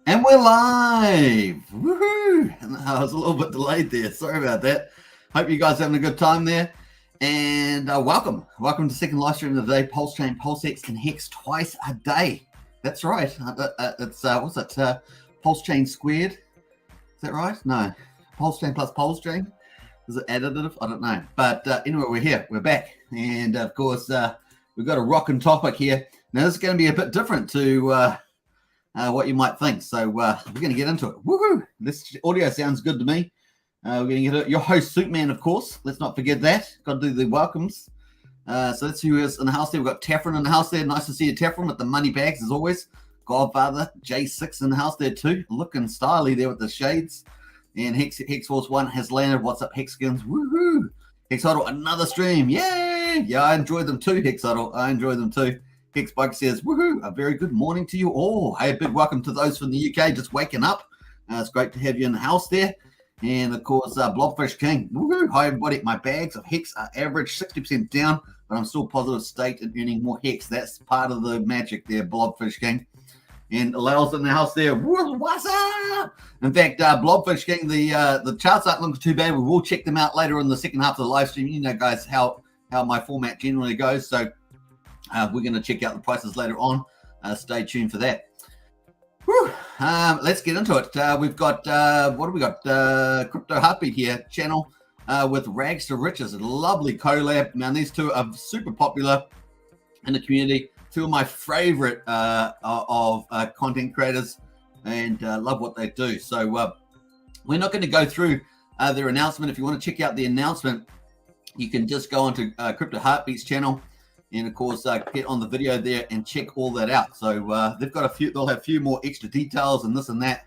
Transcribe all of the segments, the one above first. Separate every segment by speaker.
Speaker 1: And we're live. Woohoo! I was a little bit delayed there. Sorry about that. Hope you guys are having a good time there. And welcome. Welcome to the second live stream of the day. Pulsechain, PulseX, and Hex twice a day. That's right. It's what's it? Pulsechain squared. Is that right? No. Pulsechain plus Pulsechain. Is it additive? I don't know. But anyway, we're here. We're back. And of course, we've got a rocking topic here. Now, this is going to be a bit different to what you might think. So we're going to get into it. Woohoo! This audio sounds good to me. We're going to get it. Your host, Suitman, of course. Let's not forget that. Got to do the welcomes. So that's who is in the house there. We've got Tefron in the house there. Nice to see you, Tefron, with the money bags, as always. Godfather, J6 in the house there, too. Looking styly there with the shades. And Hex Force 1 has landed. What's up, Hexkins? Woohoo! Hex Idol, another stream. Yay! Yeah, I enjoyed them too, Hex Idol. I enjoyed them too. Hexbike says, woohoo, a very good morning to you all. Hey, a big welcome to those from the UK just waking up. It's great to have you in the house there. And, of course, Blobfish King. Woohoo. Hi, everybody. My bags of Hex are average 60% down, but I'm still positive state and earning more Hex. That's part of the magic there, Blobfish King. And Lao's in the house there. What's up? In fact, Blobfish King, the charts aren't looking too bad. We will check them out later in the second half of the live stream. You know, guys, how my format generally goes. So, we're going to check out the prices later on. Stay tuned for that. Let's get into it. We've got, what do we got? CryptoHeartBeat here, channel with Rags to Riches. A lovely collab. Man, these two are super popular in the community. Two of my favorite of content creators, and love what they do. So we're not going to go through their announcement. If you want to check out the announcement, you can just go onto CryptoHeartBeat's channel. And of course, get on the video there and check all that out. So they've got a few. They'll have a few more extra details and this and that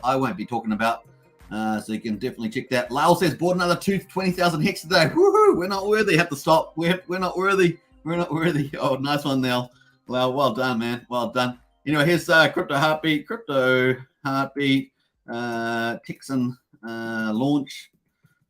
Speaker 1: I won't be talking about. So you can definitely check that. Lyle says, bought another 20,000 Hex today. Woohoo! We're not worthy. Have to stop. We're not worthy. We're not worthy. Oh, nice one, Nell. Well done, man. Well done. Anyway, here's CryptoHeartBeat, Texan launch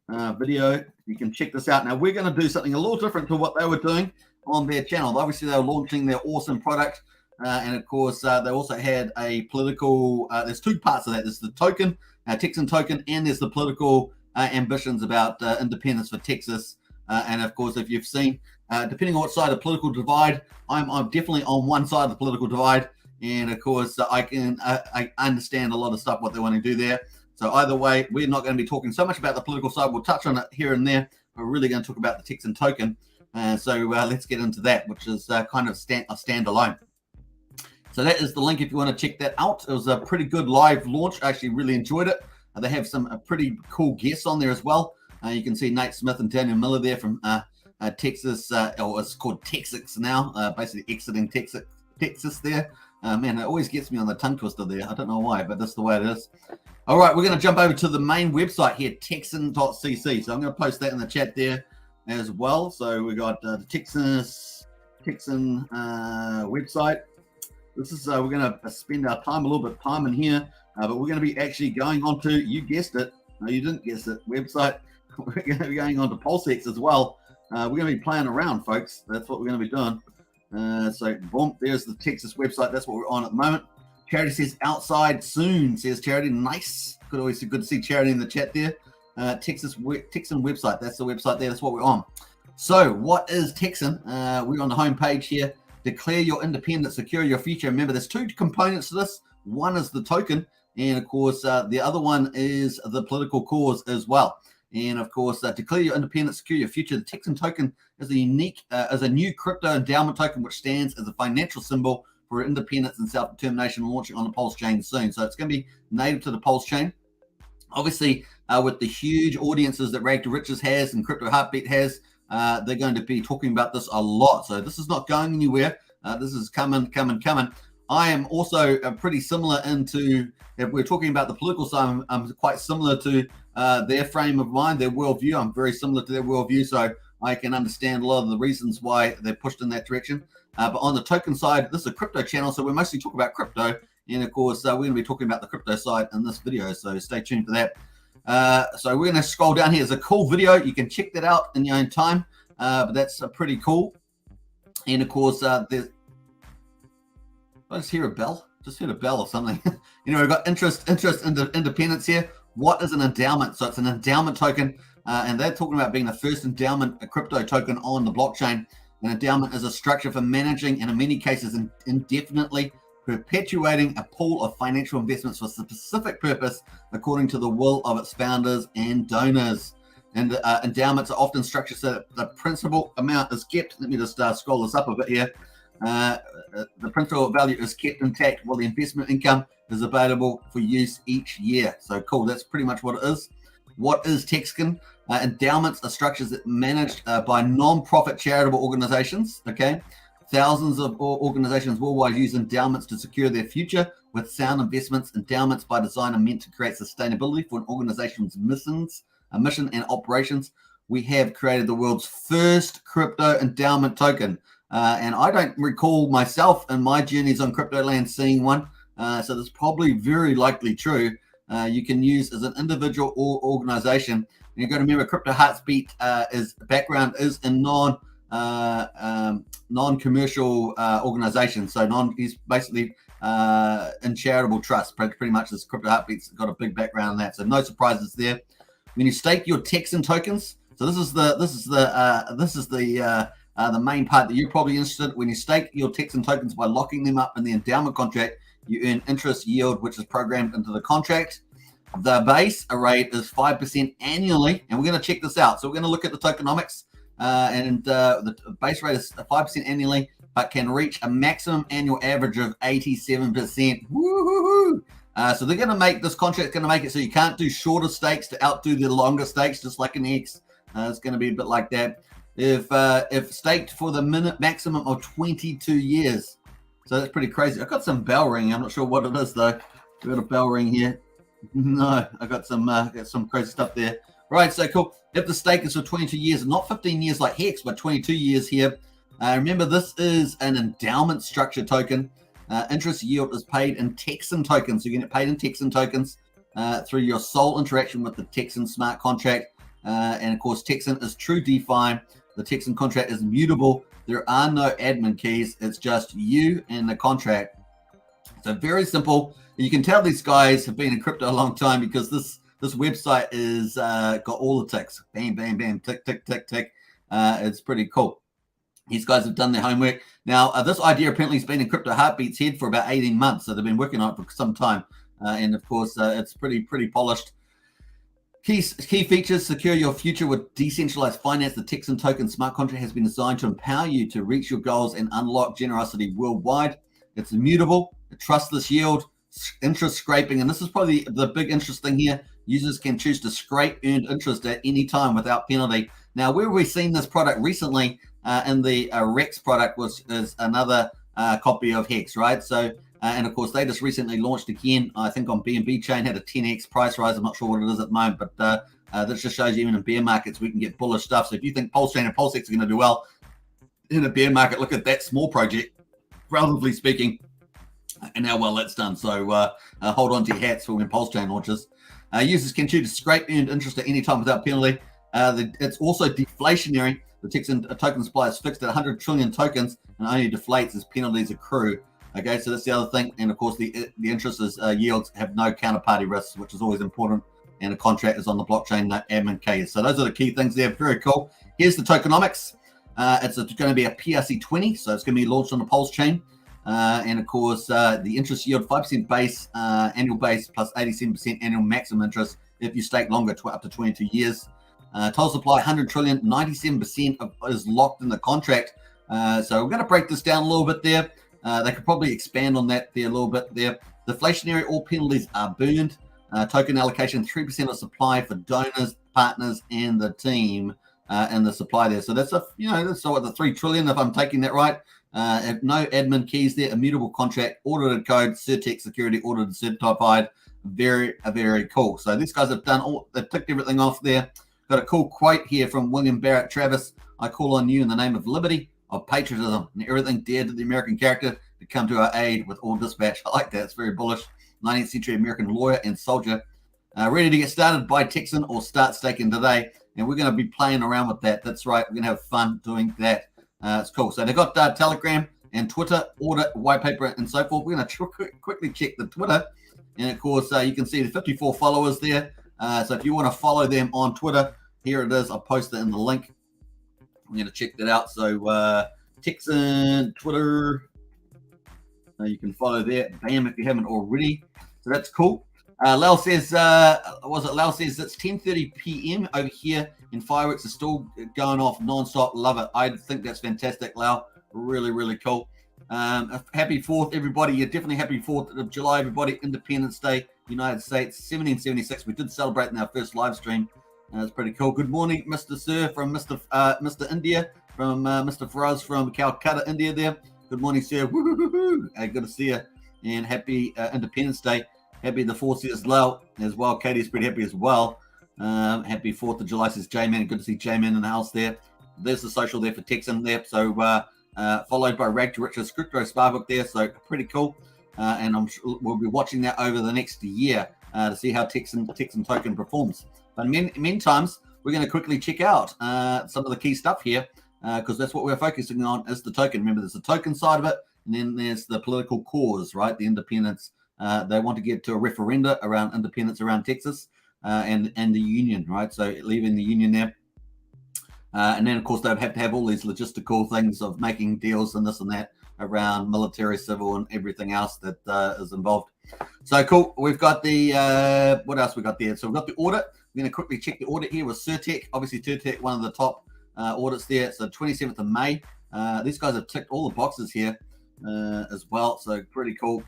Speaker 1: video. You can check this out. Now we're going to do something a little different to what they were doing on their channel. Obviously, they were launching their awesome product, and of course, they also had a political. There's two parts of that. There's the token, Texan token, and there's the political ambitions about independence for Texas. And of course, if you've seen, depending on what side of the political divide, I'm definitely on one side of the political divide, and of course, I understand a lot of stuff what they want to do there. So either way, we're not going to be talking so much about the political side. We'll touch on it here and there. We're really going to talk about the Texan token. So let's get into that, which is kind of a standalone. So that is the link if you want to check that out. It was a pretty good live launch. I actually really enjoyed it. They have some pretty cool guests on there as well. You can see Nate Smith and Daniel Miller there from Texas, or it's called Texas now, basically exiting Texas there. Man, it always gets me on the tongue twister there. I don't know why, but that's the way it is. All right, we're going to jump over to the main website here, texan.cc. So I'm going to post that in the chat there as well. So we got the Texan website. This is we're going to spend our time a little bit of time in here, but we're going to be actually going on to, you guessed it, no you didn't guess it, website. We're going to be going on to PulseX as well. We're going to be playing around, folks. That's what we're going to be doing. So boom, there's the Texas website. That's what we're on at the moment. Charity says outside soon, says Charity. Nice. Good to see Charity in the chat there. Texan website. That's the website there. That's what we're on. So what is Texan? We're on the home page here. Declare your independence, secure your future. Remember, there's two components to this. One is the token, and of course, the other one is the political cause as well. And of course, declare your independence, secure your future. The Texan token is a unique, as a new crypto endowment token, which stands as a financial symbol for independence and self-determination, launching on the Pulsechain soon. So it's going to be native to the Pulsechain. Obviously, with the huge audiences that Rag to Riches has and CryptoHeartBeat has, they're going to be talking about this a lot. So this is not going anywhere. This is coming. I am also pretty similar into, if we're talking about the political side, I'm quite similar to their frame of mind, their worldview. I'm very similar to their worldview, so I can understand a lot of the reasons why they're pushed in that direction. But on the token side, this is a crypto channel, so we're mostly talking about crypto. And of course, we're going to be talking about the crypto side in this video, so stay tuned for that. So we're going to scroll down here. It's a cool video. You can check that out in your own time, but that's pretty cool. And of course, there's, I just hear a bell. Just heard a bell or something. We've got interest, independence here. What is an endowment? So it's an endowment token, and they're talking about being the first endowment, a crypto token on the blockchain. An endowment is a structure for managing, and in many cases, indefinitely perpetuating a pool of financial investments for a specific purpose according to the will of its founders and donors. And endowments are often structured so that the principal amount is kept. Let me just scroll this up a bit here. The principal value is kept intact while the investment income is available for use each year. So cool, that's pretty much what it is. What is Texan? Endowments are structures that are managed by non-profit charitable organizations, okay? Thousands of organizations worldwide use endowments to secure their future with sound investments. Endowments by design are meant to create sustainability for an organization's mission and operations. We have created the world's first crypto endowment token. And I don't recall myself in my journeys on crypto land seeing one. So that's probably very likely true. You can use as an individual or organization. And you've got to remember, CryptoHeartBeat is background is in non-commercial organizations. So he's basically in charitable trust. Pretty much as CryptoHeartBeat's got a big background in that. So no surprises there. When you stake your Texan tokens, so this is the main part that you're probably interested in. When you stake your Texan tokens by locking them up in the endowment contract, you earn interest yield, which is programmed into the contract. The base rate is 5% annually, and we're going to check this out. So we're going to look at the tokenomics, and the base rate is 5% annually, but can reach a maximum annual average of 87%. Woo-hoo-hoo! So they're going to make this contract going to make it so you can't do shorter stakes to outdo the longer stakes, just like an X. It's going to be a bit like that. If staked for the maximum of 22 years. So that's pretty crazy. I got some bell ringing. I'm not sure what it is though. We got a bell ring here. No, I got some crazy stuff there. Right, so cool. If the stake is for 22 years, not 15 years like Hex, but 22 years here. Remember, this is an endowment structure token. Interest yield is paid in Texan tokens. So you get paid in Texan tokens through your sole interaction with the Texan smart contract. And of course, Texan is true DeFi. The Texan contract is mutable. There are no admin keys. It's just you and the contract. So very simple. You can tell these guys have been in crypto a long time because this website is got all the ticks. Bam, bam, bam, tick, tick, tick, tick. It's pretty cool. These guys have done their homework. Now, this idea apparently has been in CryptoHeartBeat's head for about 18 months. So they've been working on it for some time. And of course, it's pretty polished. Key features: secure your future with decentralized finance. The Texan token smart contract has been designed to empower you to reach your goals and unlock generosity worldwide. It's immutable, a trustless yield, interest scraping, and this is probably the big interest thing here. Users can choose to scrape earned interest at any time without penalty. Now, where we've seen this product recently in the Rex product is another copy of Hex, right? So. And of course, they just recently launched again, I think on BNB chain, had a 10x price rise. I'm not sure what it is at the moment, but this just shows you even in bear markets, we can get bullish stuff. So if you think Pulsechain and PulseX are going to do well in a bear market, look at that small project, relatively speaking, and how well that's done. So hold on to your hats for when Pulsechain launches. Users can choose to scrape earned interest at any time without penalty. It's also deflationary. The Texan token supply is fixed at 100 trillion tokens and only deflates as penalties accrue. Okay, so that's the other thing. And of course, the interest is yields have no counterparty risks, which is always important. And the contract is on the blockchain, no admin keys. So those are the key things there. Very cool. Here's the tokenomics. It's going to be a PRC20, so it's going to be launched on the Pulsechain. And of course, the interest yield 5% base, annual base plus 87% annual maximum interest if you stake longer, up to 22 years. Total supply 100 trillion, 97% is locked in the contract. So we're going to break this down a little bit there. They could probably expand on that there a little bit there. Deflationary, all penalties are burned. Token allocation, 3% of supply for donors, partners, and the team and the supply there. So that's that's what the 3 trillion, if I'm taking that right. No admin keys there, immutable contract, audited code, Certex security, audited, certified. Very, very cool. So these guys have they've ticked everything off there. Got a cool quote here from William Barrett Travis. I call on you in the name of liberty, of patriotism, and everything dear to the American character to come to our aid with all dispatch. I like that. It's very bullish. 19th century American lawyer and soldier. Ready to get started? Buy Texan or start staking today. And we're going to be playing around with that. That's right. We're going to have fun doing that. It's cool. So they've got Telegram and Twitter, Audit, white paper, and so forth. We're going to quickly check the Twitter. And of course, you can see the 54 followers there. So if you want to follow them on Twitter, here it is. I'll post it in the link. I'm going to check that out. So Texan, Twitter, you can follow that. Bam, if you haven't already. So that's cool. Lal says, Lal says it's 10:30 p.m. over here and fireworks are still going off nonstop. Love it. I think that's fantastic, Lal. Really, really cool. Happy 4th, everybody. Yeah, definitely happy 4th of July, everybody. Independence Day, United States, 1776. We did celebrate in our first live stream. It's pretty cool. Good morning, Mr. Sir, from Mr. India, from Mr. Faraz from Calcutta, India there. Good morning, sir. Woo-hoo-hoo-hoo. Good to see you. And happy Independence Day. Happy the 4th says Lal as well. Katie's pretty happy as well. Happy 4th of July says J-Man. Good to see J-Man in the house there. There's the social there for Texan there. So followed by Rag to Rich's Crypto Sparbook there. So pretty cool. And I'm sure we'll be watching that over the next year to see how Texan token performs. But meantime, we're going to quickly check out some of the key stuff here because that's what we're focusing on is the token. Remember, there's the token side of it, and then there's the political cause, right? The independence. They want to get to a referenda around independence around Texas and the union, right? So leaving the union there. And then, of course, they'd have to have all these logistical things of making deals and this and that around military, civil, and everything else that is involved. So cool. We've got the, what else we got there? So we've got the audit. We're going to quickly check the audit here with Surtech. Obviously, Surtech, one of the top audits there. It's the 27th of May. These guys have ticked all the boxes here as well. So pretty cool.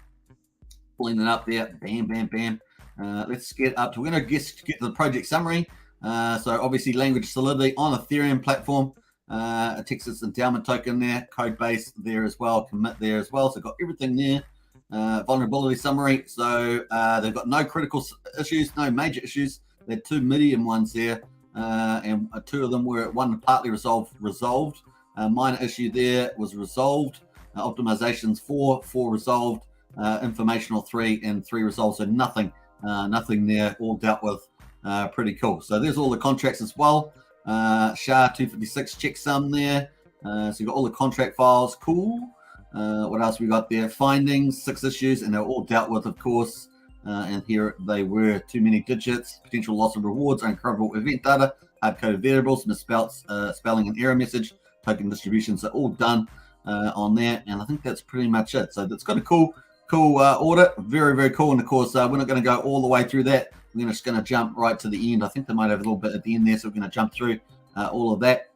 Speaker 1: Pulling it up there. Bam, bam, bam. Let's get up to, we're going to get to the project summary. So obviously language solidity on Ethereum platform, a Texas Endowment token there, code base there as well, commit there as well. So got everything there. Vulnerability summary. So they've got no critical issues, no major issues. They had 2 medium ones there, and 2 of them were one partly resolved. Minor issue there was resolved. Optimizations 4 resolved. Informational 3 and 3 resolved. So nothing there, all dealt with. Pretty cool. So there's all the contracts as well. SHA-256 checksum there. So you got all the contract files. Cool. What else we got there? Findings, 6 issues, and they're all dealt with, of course. And here they were: too many digits, potential loss of rewards, uncoverable event data, hard-coded variables, misspelled spelling and error message, token distributions are all done on there. And I think that's pretty much it. So that's got a cool audit. Very, very cool. And of course, we're not going to go all the way through that. We're just going to jump right to the end. I think they might have a little bit at the end there, so we're going to jump through all of that.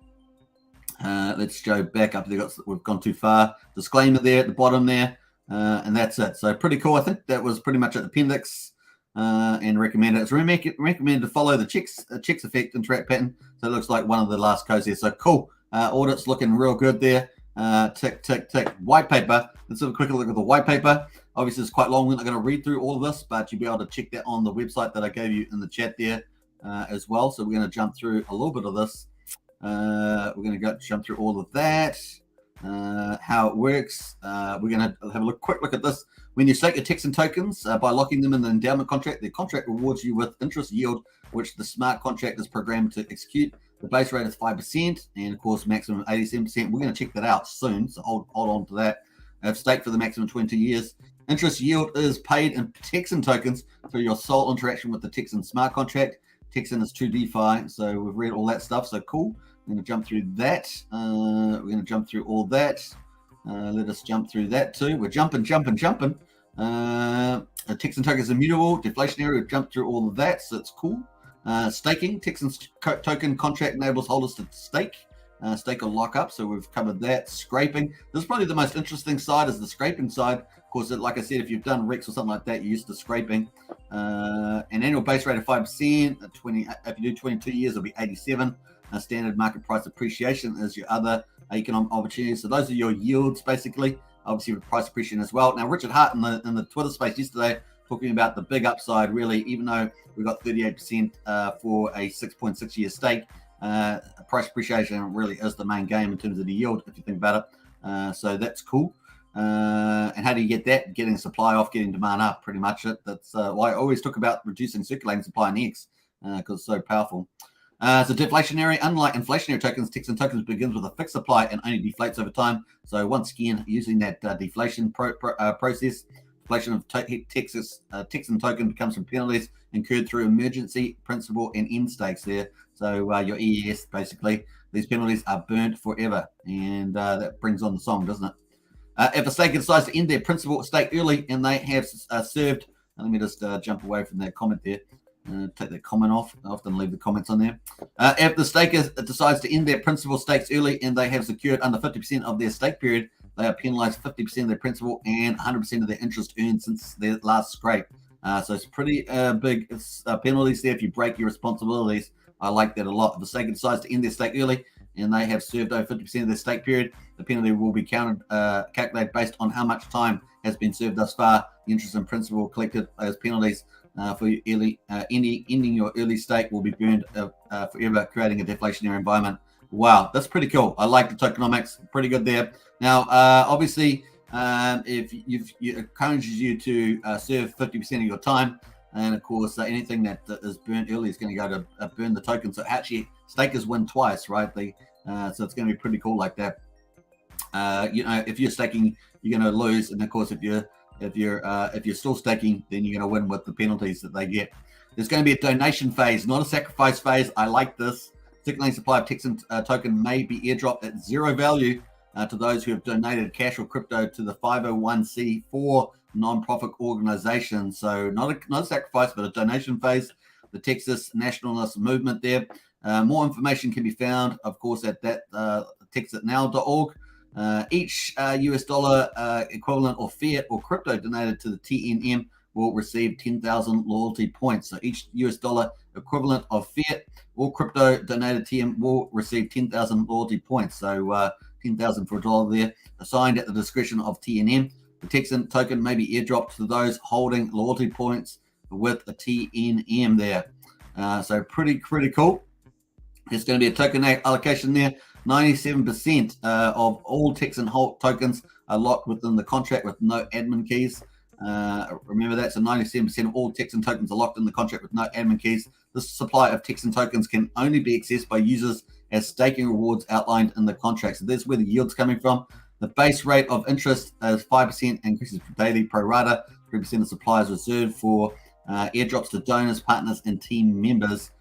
Speaker 1: Let's go back up. We've gone too far. Disclaimer there at the bottom there, and that's it. So pretty cool. I think that was pretty much at the appendix and recommended. It's recommended to follow the checks effect interact pattern. So it looks like one of the last codes there. So cool. Audit's looking real good there. Tick, tick, tick. White paper. Let's have a quick look at the white paper. Obviously, it's quite long. We're not going to read through all of this, but you'll be able to check that on the website that I gave you in the chat there as well. So we're going to jump through a little bit of this. We're going to jump through all of that, how it works. We're going to have a quick look at this. When you stake your Texan tokens by locking them in the endowment contract, the contract rewards you with interest yield, which the smart contract is programmed to execute. The base rate is 5%, and of course, maximum 87%. We're going to check that out soon, so hold on to that. I've staked for the maximum 20 years. Interest yield is paid in Texan tokens through your sole interaction with the Texan smart contract. Texan is 2 DeFi, so we've read all that stuff, so cool. I'm going to jump through that. We're going to jump through all that. Let us jump through that too. We're jumping. Texan token is immutable, deflationary. We've jumped through all of that, so it's cool. Staking, Texan's token contract enables holders to stake or lock up, so we've covered that. Scraping, this is probably the most interesting side, is the scraping side. Of course, like I said, if you've done Rex or something like that, you're used to scraping. An annual base rate of 5%. If you do 22 years, it'll be 87. Standard market price appreciation is your other economic opportunities. So those are your yields, basically. Obviously, with price appreciation as well. Now, Richard Hart in the Twitter space yesterday talking about the big upside, really, even though we got 38% for a 6.6 year stake. Price appreciation really is the main game in terms of the yield, if you think about it. So that's cool. And how do you get that? Getting supply off, getting demand up, pretty much it. That's why I always talk about reducing circulating supply in X because it's so powerful. So deflationary, unlike inflationary tokens, Texan tokens begins with a fixed supply and only deflates over time. So once again, using that deflation process. Deflation of Texan token comes from penalties incurred through emergency, principal, and end stakes there. So your EES, basically, these penalties are burnt forever. And that brings on the song, doesn't it? If a staker decides to end their principal stake early and they have served, let me just jump away from that comment there. Take that comment off. I often leave the comments on there. If the staker decides to end their principal stakes early and they have secured under 50% of their stake period, they are penalized 50% of their principal and 100% of their interest earned since their last scrape. So it's pretty big penalties there if you break your responsibilities. I like that a lot. If the staker decides to end their stake early and they have served over 50% of their stake period, the penalty will be calculated based on how much time has been served thus far. The interest and principal collected as penalties for ending your early stake will be burned forever, creating a deflationary environment. Wow, that's pretty cool. I like the tokenomics, pretty good there. Now, obviously, if it encourages you to serve 50% of your time, and of course, anything that is burnt early is going to go to burn the token. So actually, stakers win twice, right? So it's going to be pretty cool like that. If you're staking, you're going to lose, and of course, if you're still staking, then you're going to win with the penalties that they get. There's going to be a donation phase, not a sacrifice phase. I like this. Circulating supply of Texan token may be airdropped at zero value to those who have donated cash or crypto to the 501c4 non-profit organization. So not a sacrifice, but a donation phase. The Texas Nationalist Movement there. More information can be found, of course, at that texitnow.org. Each US dollar equivalent or fiat or crypto donated to the TNM will receive 10,000 loyalty points. So each US dollar equivalent of fiat or crypto donated to TNM will receive 10,000 loyalty points. So 10,000 for a dollar there, assigned at the discretion of TNM. The Texan token may be airdropped to those holding loyalty points with a TNM there. So pretty cool. There's going to be a token allocation there. 97% of all Texan tokens are locked within the contract with no admin keys. Remember that, so 97% of all Texan tokens are locked in the contract with no admin keys. This supply of Texan tokens can only be accessed by users as staking rewards outlined in the contract. So that's where the yield's coming from. The base rate of interest is 5%, increases daily pro rata. 3% of supply is reserved for airdrops to donors, partners, and team members.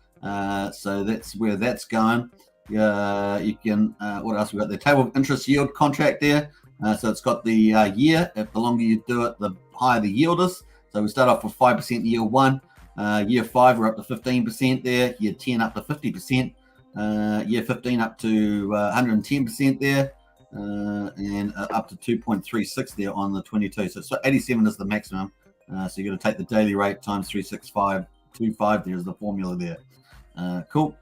Speaker 1: So that's where that's going. You can, what else we got? The table of interest yield contract there. So it's got the year. If the longer you do it, the higher the yield is. So we start off with 5% year 1. Year 5, we're up to 15% there. Year 10 up to 50%. Year 15 up to 110% there. And up to 2.36 there on the 22. So 87 is the maximum. So you're going to take the daily rate times 36525. There's the formula there. Cool.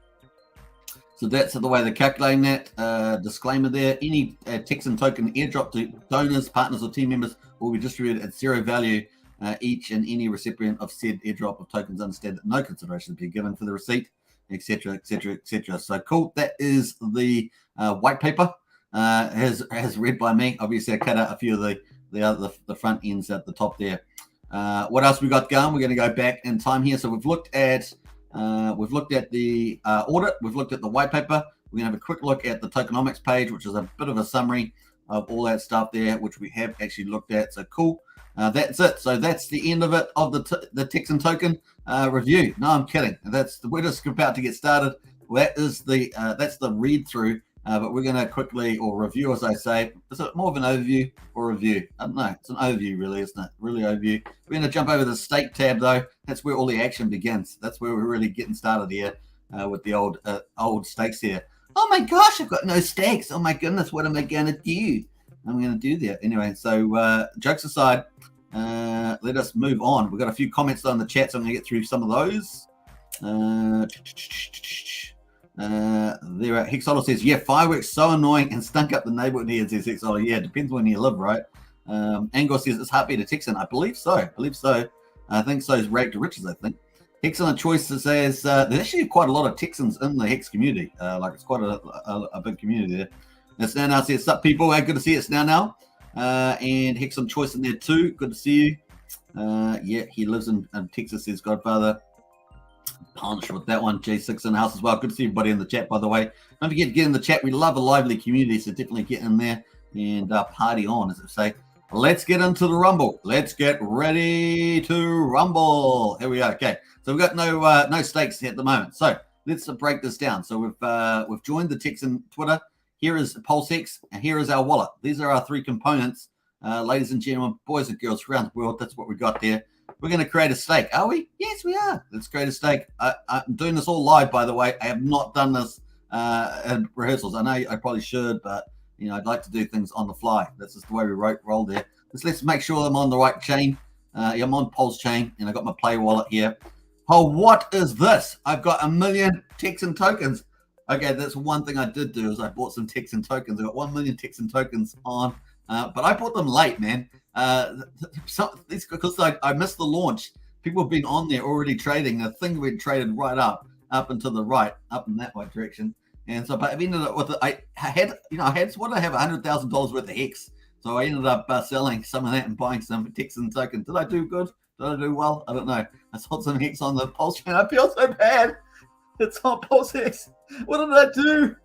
Speaker 1: So that's the way they're calculating that. Disclaimer there. Any Texan token airdrop to donors, partners, or team members will be distributed at zero value. Each and any recipient of said airdrop of tokens understand that no consideration will be given for the receipt, etc., etc., etc. So cool. That is the white paper. Has read by me. Obviously, I cut out a few of the front ends at the top there. What else we got going? We're going to go back in time here. So we've looked at the audit. We've looked at the white paper. We're going to have a quick look at the tokenomics page, which is a bit of a summary of all that stuff there, which we have actually looked at. So cool. That's it. So that's the end of it of the Texan token review. No, I'm kidding. We're just about to get started. That's the read through. But we're going to quickly, or review, as I say. Is it more of an overview or review? I don't know. It's an overview, really, isn't it? Really overview. We're going to jump over the stake tab, though. That's where all the action begins. That's where we're really getting started here with the old stakes here. Oh my gosh, I've got no stakes. Oh my goodness, what am I going to do? I'm going to do that. Anyway, so jokes aside, let us move on. We've got a few comments on the chat, so I'm going to get through some of those. There, Hexolo says, yeah, fireworks so annoying and stunk up the neighborhood here, says Hexolo. Yeah, it depends when you live, right? Angor says it's Heartbeat a Texan. I believe so. I think so is Rake to Riches, I think. Excellent choice says there's actually quite a lot of Texans in the Hex community. It's quite a big community there. It's now says, sup people, hey, good to see you. It's now. And Hexon choice in there too. Good to see you. Yeah, he lives in Texas, says Godfather. Punch with that one. J6 in the house as well. Good to see everybody in the chat, by the way. Don't forget to get in the chat. We love a lively community, so definitely get in there and party on, as I say. let's get into the rumble. Let's get ready to rumble. Here we go. Okay, so we've got no stakes at the moment. So let's break this down. So we've joined the Texan Twitter. Here is PulseX, and here is our wallet. These are our three components, ladies and gentlemen, boys and girls around the world. That's what we got there. We're going to create a stake, are we? Yes, we are. Let's create a stake. I'm doing this all live, by the way. I have not done this in rehearsals. I know I probably should, but you know, I'd like to do things on the fly. That's just the way we roll there. Let's make sure I'm on the right chain. I'm on Pulsechain, and I got my Play wallet here. Oh, what is this? I've got 1 million Texan tokens. Okay, that's one thing I did do is I bought some Texan tokens. I got 1 million Texan tokens on, but I bought them late, man. Because I missed the launch. People have been on there already trading. The thing we'd traded right up and to the right, up in that right direction. And so, but I've ended up with I had $100,000 worth of Hex. So I ended up selling some of that and buying some Texan tokens. Did I do good? Did I do well? I don't know. I sold some Hex on the Pulsechain. I feel so bad. It's on PulseX. What did I do?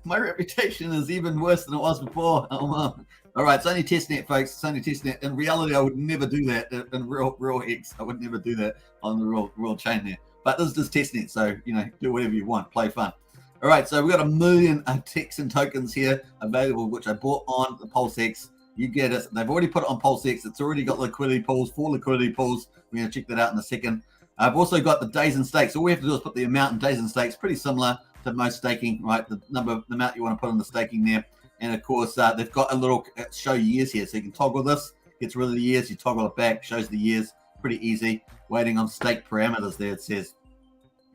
Speaker 1: My reputation is even worse than it was before. Oh, man. All right, it's only testnet, folks. It's only testnet. In reality, I would never do that in real Hex. I would never do that on the real chain there. But this is just testnet, so you know, do whatever you want, play fun. All right, so we've got 1 million Texan tokens here available, which I bought on the PulseX. You get it. They've already put it on PulseX. It's already got liquidity pools, 4 liquidity pools. We're going to check that out in a second. I've also got the days and stakes. All we have to do is put the amount in days and stakes, pretty similar to most staking, right? The amount you want to put on the staking there. And of course, they've got a little show years here. So you can toggle this, gets rid of the years, you toggle it back, shows the years. Pretty easy. Waiting on stake parameters there, it says.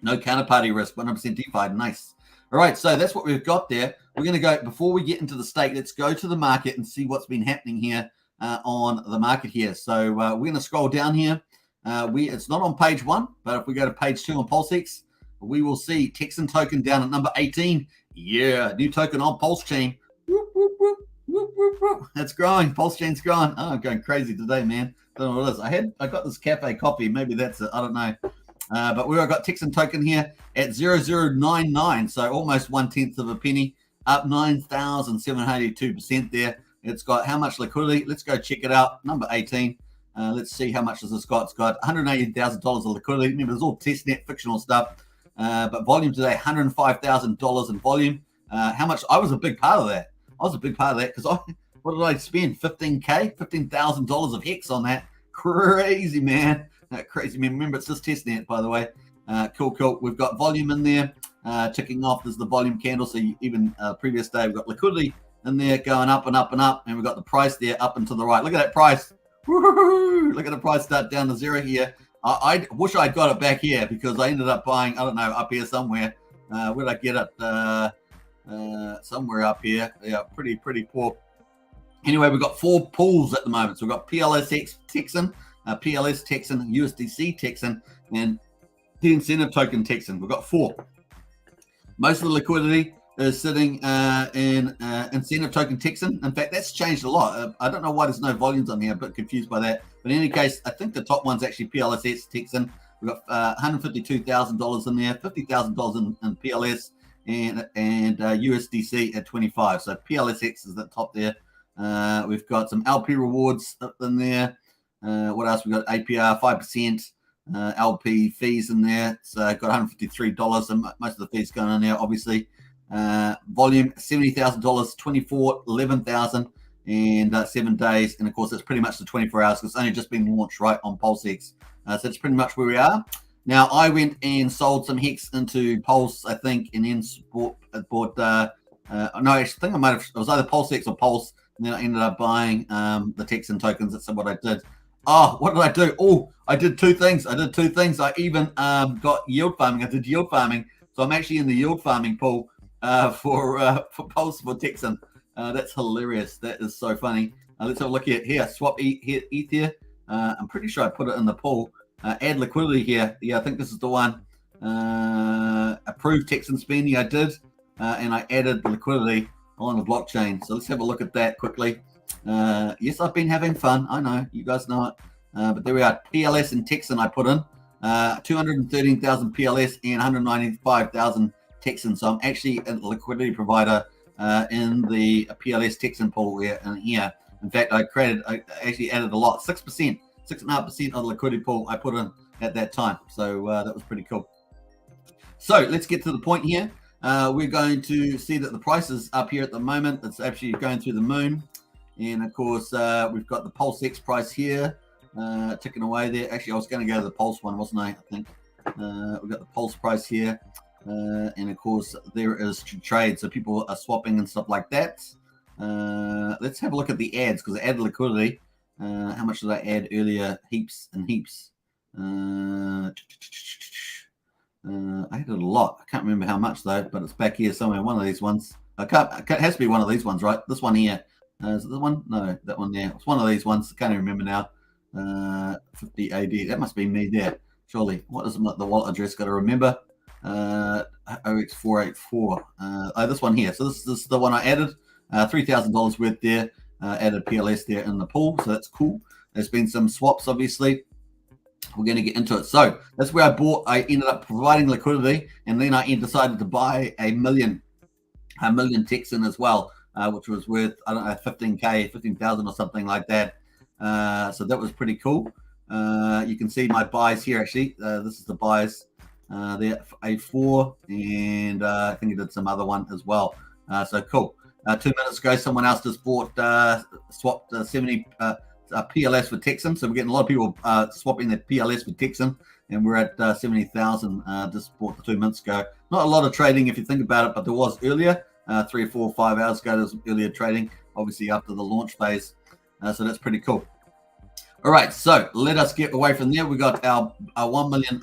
Speaker 1: No counterparty risk, 100% DeFi. Nice. All right, so that's what we've got there. We're going to go, before we get into the stake, let's go to the market and see what's been happening here on the market here. So we're going to scroll down here. It's not on page 1, but if we go to page 2 on PulseX, we will see Texan token down at number 18. Yeah, new token on Pulsechain. Whoop, whoop, whoop, whoop, whoop, whoop. That's growing. Pulsechain's growing. Oh, I'm going crazy today, man. Don't know what it is. I got this cafe coffee. Maybe that's it. I don't know. But we've got Texan token here at 0099, so almost 1/10 of a penny, up 9,782% there. It's got how much liquidity? Let's go check it out. Number 18. Let's see how much has this got. It's got $180,000 of liquidity. Remember, it's all testnet fictional stuff. But volume today, $105,000 in volume. How much? I was a big part of that. Because what did I spend? $15,000 of Hex on that. Crazy, man. Crazy, man. Remember, it's just testnet, by the way. Cool. We've got volume in there. Ticking off. There's the volume candle. So even previous day, we've got liquidity in there going up and up and up. And we've got the price there up and to the right. Look at that price. Woo-hoo-hoo. Look at the price start down to zero here. I wish I'd got it back here because I ended up buying, I don't know, up here somewhere. Where did I get it? Somewhere up here. Yeah, pretty poor. Anyway, we've got 4 pools at the moment. So we've got PLSX Texan, PLS Texan, USDC Texan, and the incentive token Texan. We've got 4. Most of the liquidity is sitting in incentive token Texan. In fact, that's changed a lot. I don't know why there's no volumes on here. I'm a bit confused by that. But in any case, I think the top one's actually PLSX Texan. We've got $152,000 in there, $50,000 in PLS, and USDC at 25. So PLSX is at the top there. We've got some LP rewards up in there. What else? We've got APR 5%, LP fees in there. It's got $153, and most of the fees going in there, obviously. Volume $70,000, 24, 11,000, and 7 days. And of course, it's pretty much the 24 hours because it's only just been launched right on PulseX. So that's pretty much where we are. Now, I went and sold some Hex into Pulse, I think, and then bought. No, I think it was either PulseX or Pulse, and then I ended up buying the Texan tokens. That's what I did. Oh, what did I do? Oh, I did 2 things. I even got yield farming. I did yield farming. So I'm actually in the yield farming pool for Pulse for Texan. That's hilarious. That is so funny. Let's have a look here. Swap ETH here. I'm pretty sure I put it in the pool. Add liquidity here. Yeah, I think this is the one. Approved Texan spending I did. And I added liquidity on the blockchain. So let's have a look at that quickly. Yes, I've been having fun. I know. You guys know it. But there we are. PLS and Texan I put in. 213,000 PLS and 195,000 Texan. So I'm actually a liquidity provider in the PLS Texan pool here. And here In fact, I actually added a lot, 6%, 6.5% of the liquidity pool I put in at that time. So that was pretty cool. So let's get to the point here. We're going to see that the price is up here at the moment. It's actually going through the moon. And of course, we've got the PulseX price here, ticking away there. Actually, I was going to go to the Pulse one, wasn't I think. We've got the Pulse price here. And of course, there is trade. So people are swapping and stuff like that. Let's have a look at the ads, because I added liquidity. How much did I add earlier? Heaps and heaps. I added a lot. I can't remember how much though, but it's back here somewhere. One of these ones. It has to be one of these ones, right? This one here. Is it the one? No, that one there. It's one of these ones. I can't even remember now. 50 AD. That must be me there. Surely. What is the wallet address? Got to remember. OX484. This one here. So this is the one I added. $3,000 worth there. Added PLS there in the pool. So that's cool. There's been some swaps, obviously. We're going to get into it. So that's where I ended up providing liquidity, and then I decided to buy a million Texan as well, which was worth, I don't know, 15,000 or something like that. So that was pretty cool. You can see my buys here, actually. This is the buys there, A4, and I think I did some other one as well. So cool. 2 minutes ago, someone else just swapped 70 PLS for Texan. So we're getting a lot of people swapping their PLS for Texan, and we're at 70,000 just bought the 2 minutes ago. Not a lot of trading if you think about it, but there was earlier, 3 or 4 or 5 hours ago, there was earlier trading, obviously after the launch phase. So that's pretty cool. All right, so let us get away from there. We got our 1 million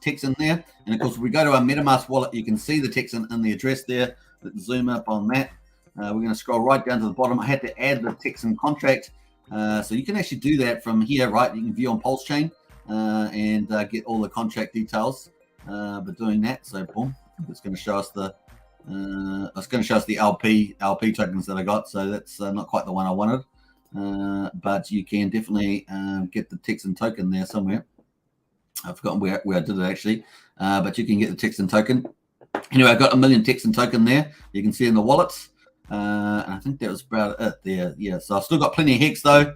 Speaker 1: Texan there. And of course, if we go to our MetaMask wallet, you can see the Texan in the address there. Let's zoom up on that. We're going to scroll right down to the bottom. I had to add the Texan contract. So you can actually do that from here, right? You can view on Pulsechain and get all the contract details by doing that. So boom, it's going to show us the LP tokens that I got. So that's not quite the one I wanted. But you can definitely get the Texan token there somewhere. I've forgotten where I did it actually. But you can get the Texan token. Anyway, I got a million Texan token there. You can see in the wallets. And I think that was about it there. Yeah, so I've still got plenty of Hex though.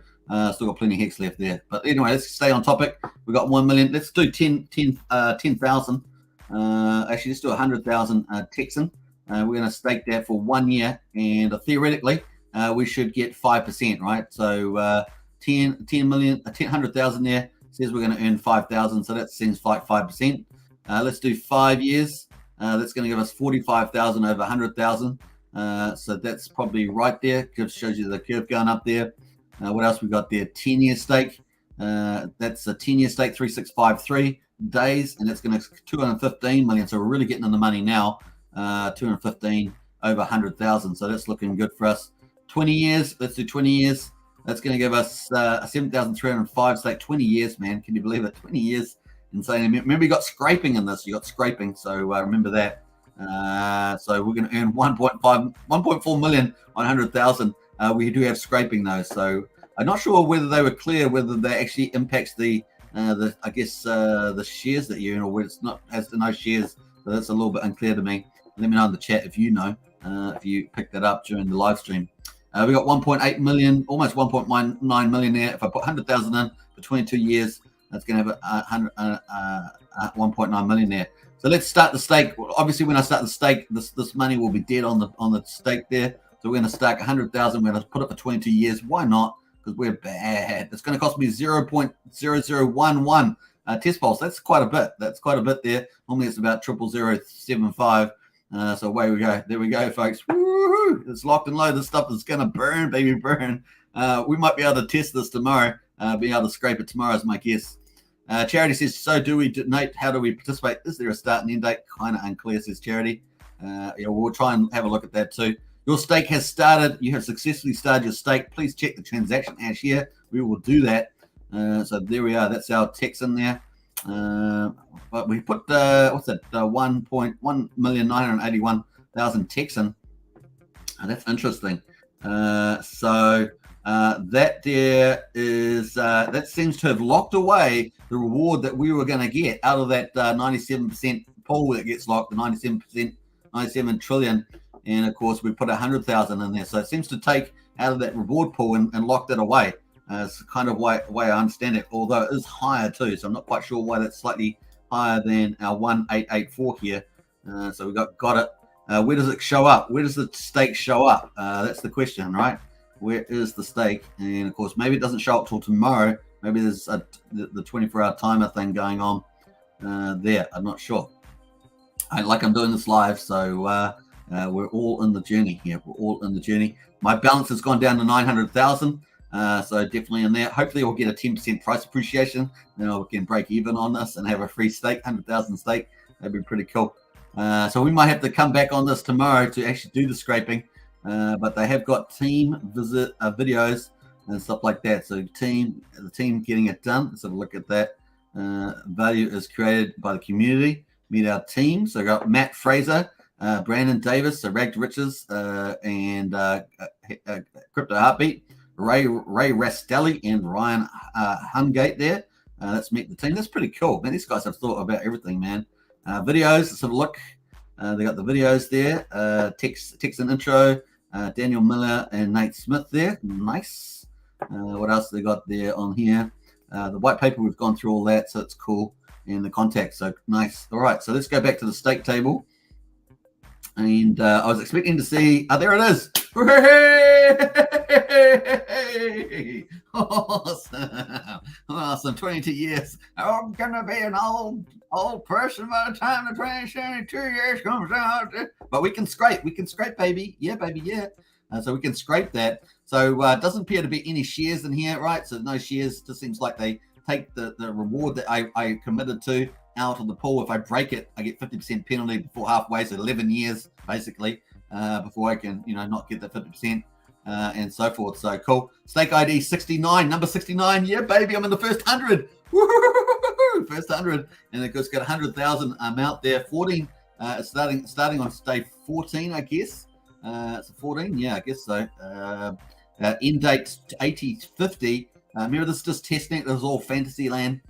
Speaker 1: Still got plenty of Hex left there. But anyway, let's stay on topic. We got 1 million. Let's do 10,000. Actually, let's do 100,000 Texan. We're going to stake that for 1 year, and theoretically, we should get 5%, right? So 10 million, 100,000 there says we're going to earn 5,000. So that seems like 5%. Let's do 5 years. That's going to give us 45,000 over 100,000. So that's probably right there. It shows you the curve going up there. What else we got there? 10-year stake. That's a 10-year stake, 3653 days, and it's going to 215 million. So we're really getting in the money now. 215 over 100,000. So that's looking good for us. 20 years. Let's do 20 years. That's going to give us 7,305 stake. 20 years, man. Can you believe it? 20 years. Insane. Remember, you got scraping in this. You got scraping. So remember that. So we're going to earn 1.4 million on 100,000. We do have scraping though, so I'm not sure whether they were clear whether that actually impacts the shares that you earn, or whether it's not has no shares. So that's a little bit unclear to me. Let me know in the chat if you know, if you picked that up during the live stream. We got 1.8 million, almost 1.9 million there. If I put 100,000 in for 22 years, that's going to have 1.9 million there. So let's start the stake. Obviously, when I start the stake, this money will be dead on the stake there. So we're going to stake 100,000. We're going to put it for 22 years. Why not? Because we're bad. It's going to cost me 0.0011 test pulse. That's quite a bit. That's quite a bit there. Normally it's about 0.0075. So away we go. There we go, folks. Woo-hoo! It's locked and loaded. This stuff is going to burn, baby, burn. We might be able to test this tomorrow. Be able to scrape it tomorrow is my guess. Charity says, so do we donate? How do we participate? Is there a start and end date? Kind of unclear, says Charity. Yeah, we'll try and have a look at that too. Your stake has started. You have successfully started your stake. Please check the transaction hash here. We will do that. So there we are. That's our Texan there. But we put, what's that? 1,981,000 Texan. That's interesting. So that there is, that seems to have locked away the reward that we were going to get out of that 97% pool that gets locked, the 97%, 97 trillion. And of course, we put 100,000 in there. So it seems to out of that reward pool and locked it away. It's kind of way I understand it, although it is higher too. So I'm not quite sure why that's slightly higher than our 1884 here. So we got it. Where does it show up? Where does the stake show up? That's the question, right? Where is the stake? And of course, maybe it doesn't show up till tomorrow. Maybe there's the 24-hour timer thing going on there. I'm not sure. I'm doing this live, so we're all in the journey here. We're all in the journey. My balance has gone down to 900,000. So definitely in there. Hopefully we'll get a 10% price appreciation. Then we can break even on this and have a free stake, 100,000 stake. That'd be pretty cool. So we might have to come back on this tomorrow to actually do the scraping. But they have got team visit videos and stuff like that. So the team getting it done. Let's have a look at that. Value is created by the community. Meet our team. So I got Matt Fraser, Brandon Davis, so Rag to Riches, and CryptoHeartBeat, Ray Rastelli, and Ryan Hungate there. Let's meet the team. That's pretty cool. Man, these guys have thought about everything, man. Videos, let's have a look. They got the videos there. Texan intro, Daniel Miller and Nate Smith there. Nice. What else they got there on here? The white paper, we've gone through all that, so it's cool. And the contacts, so nice. All right, so let's go back to the stake table. And I was expecting to see, there it is. Hooray! Awesome. 22 years. I'm gonna be an old person by the time the 22 years comes out. But we can scrape, baby. Yeah, baby, yeah. So we can scrape that. So doesn't appear to be any shares in here, right? So no shares. Just seems like they take the reward that I committed to out of the pool. If I break it, I get 50% penalty before halfway, so 11 years basically before I can not get that 50% and so forth. So cool. Stake ID 69, number 69. Yeah, baby, I'm in the first 100. Woo-hoo-hoo-hoo-hoo! First 100, and it goes got 100,000 out there. 14 starting on day 14, I guess. It's 14, yeah, I guess so. End date 8050. Remember, this is just testnet. This is all fantasy land.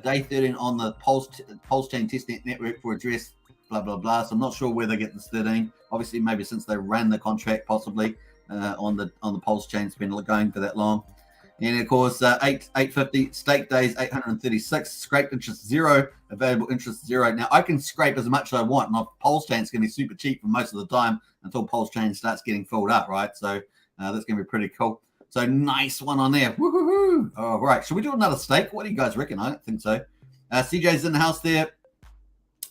Speaker 1: Day 13 on the Pulsechain testnet network for address, blah, blah, blah. So I'm not sure where they get this 13. Obviously, maybe since they ran the contract, possibly on the Pulsechain, it's been going for that long. And of course, 850 stake days, 836. Scraped interest 0, available interest 0. Now I can scrape as much as I want. And Pulsechain's going to be super cheap for most of the time until Pulsechain starts getting filled up, right? So that's going to be pretty cool. So nice one on there. Woohoo! All right, should we do another stake? What do you guys reckon? I don't think so. CJ's in the house there.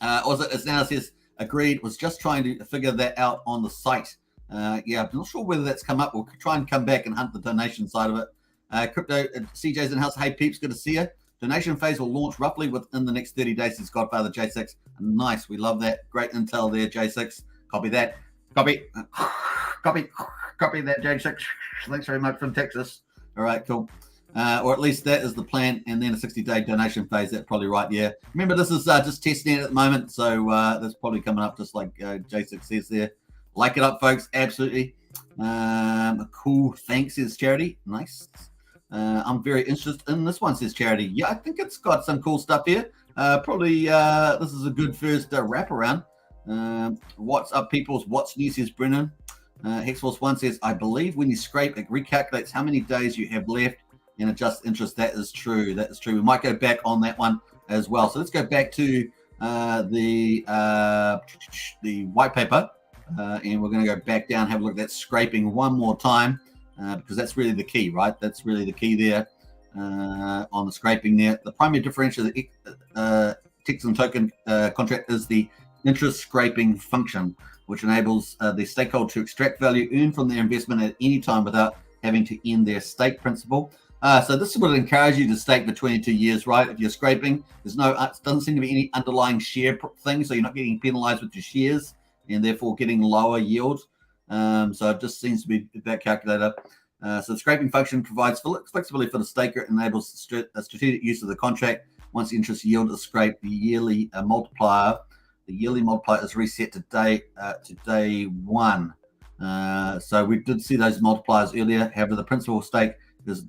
Speaker 1: Also, as now says, agreed. Was just trying to figure that out on the site. Yeah, I'm not sure whether that's come up. We'll try and come back and hunt the donation side of it. Crypto, CJ's in the house. Hey, peeps, good to see you. Donation phase will launch roughly within the next 30 days. Says Godfather J6. Nice, we love that. Great intel there, J6. Copy that. Copy that, J6. Thanks very much from Texas. All right, cool. Or at least that is the plan, and then a 60-day donation phase. That's probably right. Yeah. Remember, this is just testnet at the moment, so that's probably coming up just like J6 says there. Like it up, folks. Absolutely. Cool. Thanks, says Charity. Nice. I'm very interested in this one, says Charity. Yeah, I think it's got some cool stuff here. Probably this is a good first wraparound. What's up, peoples? What's new, says Brennan. Hexforce1 says, I believe when you scrape, it recalculates how many days you have left and adjusts interest. That is true. That is true. We might go back on that one as well. So let's go back to the white paper, and we're going to go back down, have a look at that scraping one more time, because that's really the key, right? That's really the key there on the scraping there. The primary differential of the Texan token contract is the interest scraping function, which enables the stakeholder to extract value earned from their investment at any time without having to end their stake principal. So this would encourage you to stake for 22 years, right? If you're scraping, there's no, it doesn't seem to be any underlying share thing, so you're not getting penalized with your shares and therefore getting lower yield. So it just seems to be that calculator. So the scraping function provides flexibility for the staker, enables a strategic use of the contract. Once the interest yield is scraped, the yearly multiplier is reset to day one. So we did see those multipliers earlier. However, the principal stake is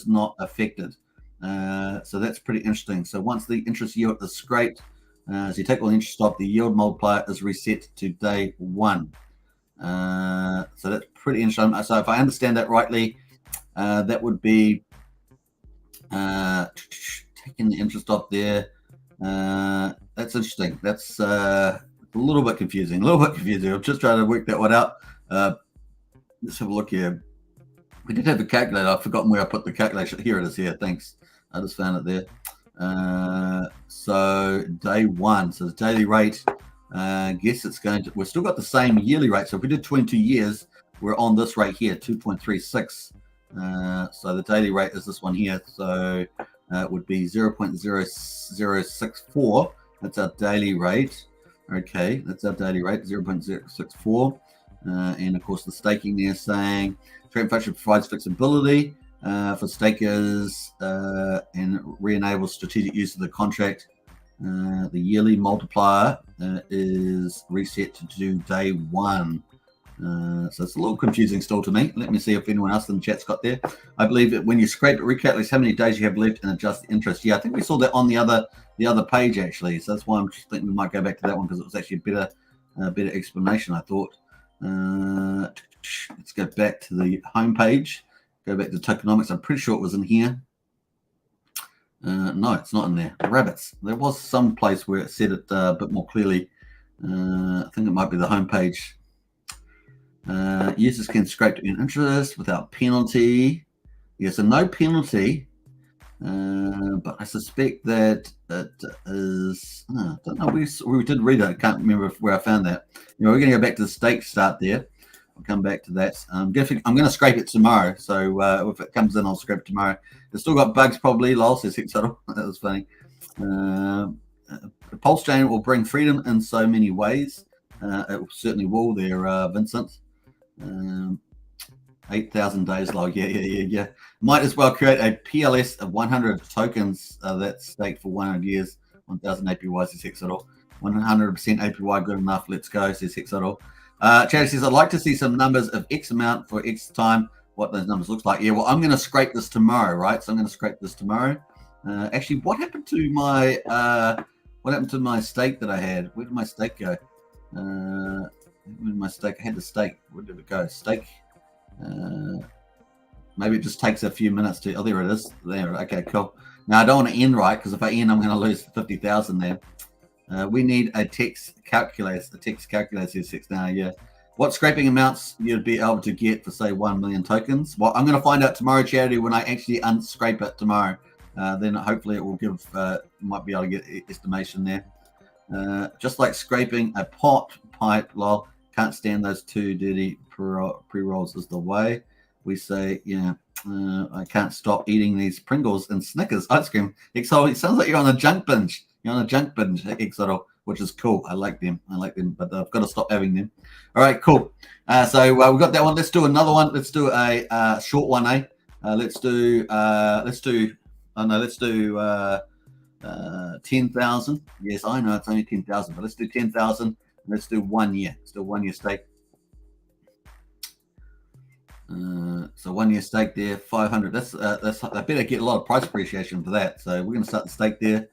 Speaker 1: not affected. So that's pretty interesting. So once the interest yield is scraped, so you take all the interest off, the yield multiplier is reset to day one. So that's pretty interesting. So if I understand that rightly, that would be taking the interest off there. That's interesting. That's a little bit confusing. I'm just trying to work that one out. Let's have a look here. We did have a calculator. I've forgotten where I put the calculation. Here it is. Here, thanks. I just found it there. So day one. So the daily rate. Guess it's going to. We've still got the same yearly rate. So if we did 22 years, we're on this rate here, 2.36. So the daily rate is this one here. So it would be 0.0064. That's our daily rate. Okay, that's our daily rate, 0.064. And of course, the staking there saying trading function provides flexibility for stakers and re-enables strategic use of the contract. The yearly multiplier is reset to day one. So it's a little confusing still to me. Let me see if anyone else in the chat's got there. I believe that when you scrape it, recalculates how many days you have left and adjust the interest. Yeah, I think we saw that on the other page actually. So that's why I'm just thinking we might go back to that one because it was actually a better explanation, I thought. Let's go back to the home page. Go back to tokenomics. I'm pretty sure it was in here. No, it's not in there. Rabbits. There was some place where it said it a bit more clearly. I think it might be the home page. Users can scrape to earn interest without penalty. Yeah, so no penalty. But I suspect that it is. I don't know. We did read it. I can't remember where I found that. We're going to go back to the stake start there. I'll come back to that. I'm going to scrape it tomorrow. So if it comes in, I'll scrape it tomorrow. It's still got bugs probably. Lol says Hex Token. That was funny. Pulsechain will bring freedom in so many ways. It certainly will there, Vincent. 8,000 days log. Yeah. Might as well create a PLS of 100 tokens that's staked for 100 years. 1,000 APY says Hex Token. 100% APY good enough. Let's go, says Hex Token. Chad says, I'd like to see some numbers of X amount for X time, what those numbers looks like. Yeah, well, I'm going to scrape this tomorrow, right? So I'm going to scrape this tomorrow. Actually, what happened to my stake that I had? Where did my stake go? Where did my stake? I had the stake. Where did it go? Stake. Maybe it just takes a few minutes to. Oh, there it is. There. Okay, cool. Now I don't want to end right because if I end, I'm going to lose 50,000 there. We need a text calculator. The text calculator says 6 now. Yeah. What scraping amounts you'd be able to get for say 1 million tokens? Well, I'm going to find out tomorrow, Charity, when I actually unscrape it tomorrow. Then hopefully it will give. Might be able to get estimation there. Just like scraping a pot pipe. Lol. Can't stand those two dirty pre-rolls is the way. We say, I can't stop eating these Pringles and Snickers ice cream. Exo, it sounds like you're on a junk binge. You're on a junk binge, Exo, which is cool. I like them, but I've got to stop having them. All right, cool. So we've got that one. Let's do another one. Let's do a short one, eh? Let's do 10,000. Yes, I know it's only 10,000, but let's do 10,000. Let's do 1 year. Let's do 1 year stake. So 1 year stake there, 500. That's I better get a lot of price appreciation for that. So we're going to start the stake there.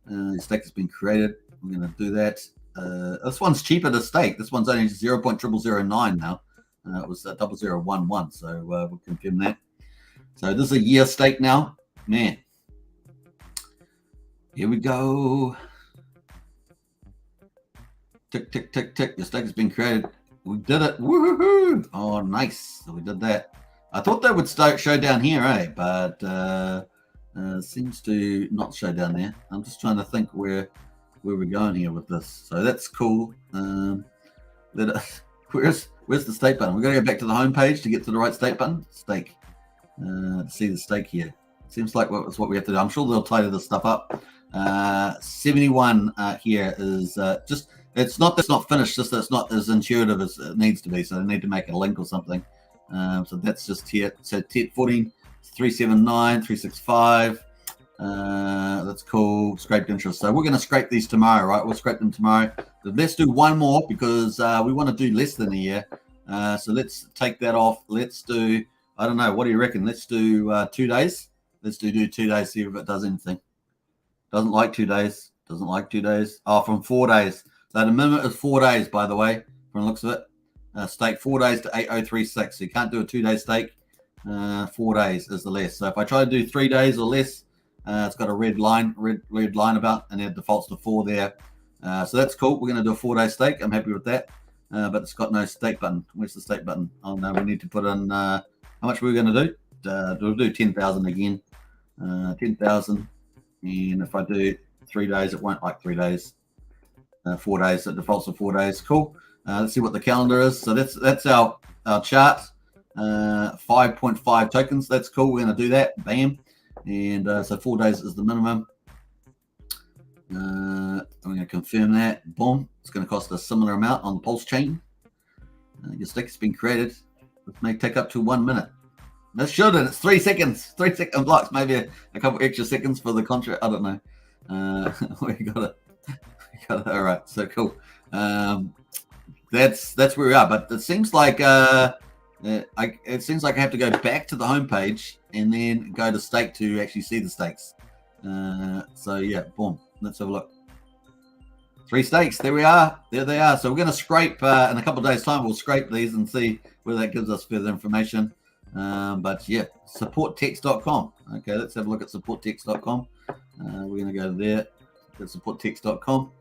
Speaker 1: The stake has been created. We're going to do that. This one's cheaper to stake. This one's only 0.0009 now. It was 0011. So we'll confirm that. So this is a year stake now. Man, here we go. Tick, tick, tick, tick. The stake has been created. We did it. Woohoo! Oh, nice. So we did that. I thought that would show down here, eh? But seems to not show down there. I'm just trying to think where we're going here with this. So that's cool. Where's the stake button? We're going to go back to the home page to get to the right stake button. Stake. See the stake here. Seems like that's what we have to do. I'm sure they'll tidy this stuff up. 71 here is just. It's not that's not finished, just that it's not as intuitive as it needs to be. So they need to make a link or something. So that's just here. So 14, 379, 365. That's cool. Scraped interest. So we're going to scrape these tomorrow, right? We'll scrape them tomorrow. But let's do one more because we want to do less than a year. So let's take that off. Let's do, I don't know. What do you reckon? Let's do 2 days. Let's do 2 days, see if it does anything. Doesn't like 2 days. Doesn't like 2 days. Oh, from 4 days. So the minimum is 4 days, by the way, from the looks of it. stake 4 days to 8036. So you can't do a 2-day stake. 4 days is the less. So if I try to do 3 days or less, it's got a red line about, and it defaults to 4 there. So that's cool. We're going to do a 4-day stake. I'm happy with that. But it's got no stake button. Where's the stake button? Oh no, we need to put in how much we're going to do. We'll do 10,000 again. 10,000. And if I do 3 days, it won't like 3 days. 4 days. It defaults to 4 days. Cool. Let's see what the calendar is. So that's our chart. 5.5 tokens. That's cool. We're going to do that. Bam. And so 4 days is the minimum. I'm going to confirm that. Boom. It's going to cost a similar amount on the Pulsechain. Your stake has been created. This may take up to 1 minute. That shouldn't. It's 3 seconds. 3 second blocks. Maybe a couple extra seconds for the contract. I don't know. We got it. All right. So cool. That's where we are. But it seems like I have to go back to the homepage and then go to stake to actually see the stakes. So yeah, boom. Let's have a look. 3 stakes. There we are. There they are. So we're going to scrape in a couple of days' time. We'll scrape these and see whether that gives us further information. But yeah, supporttext.com. Okay, let's have a look at supporttext.com. We're going to go there. Go to supporttext.com.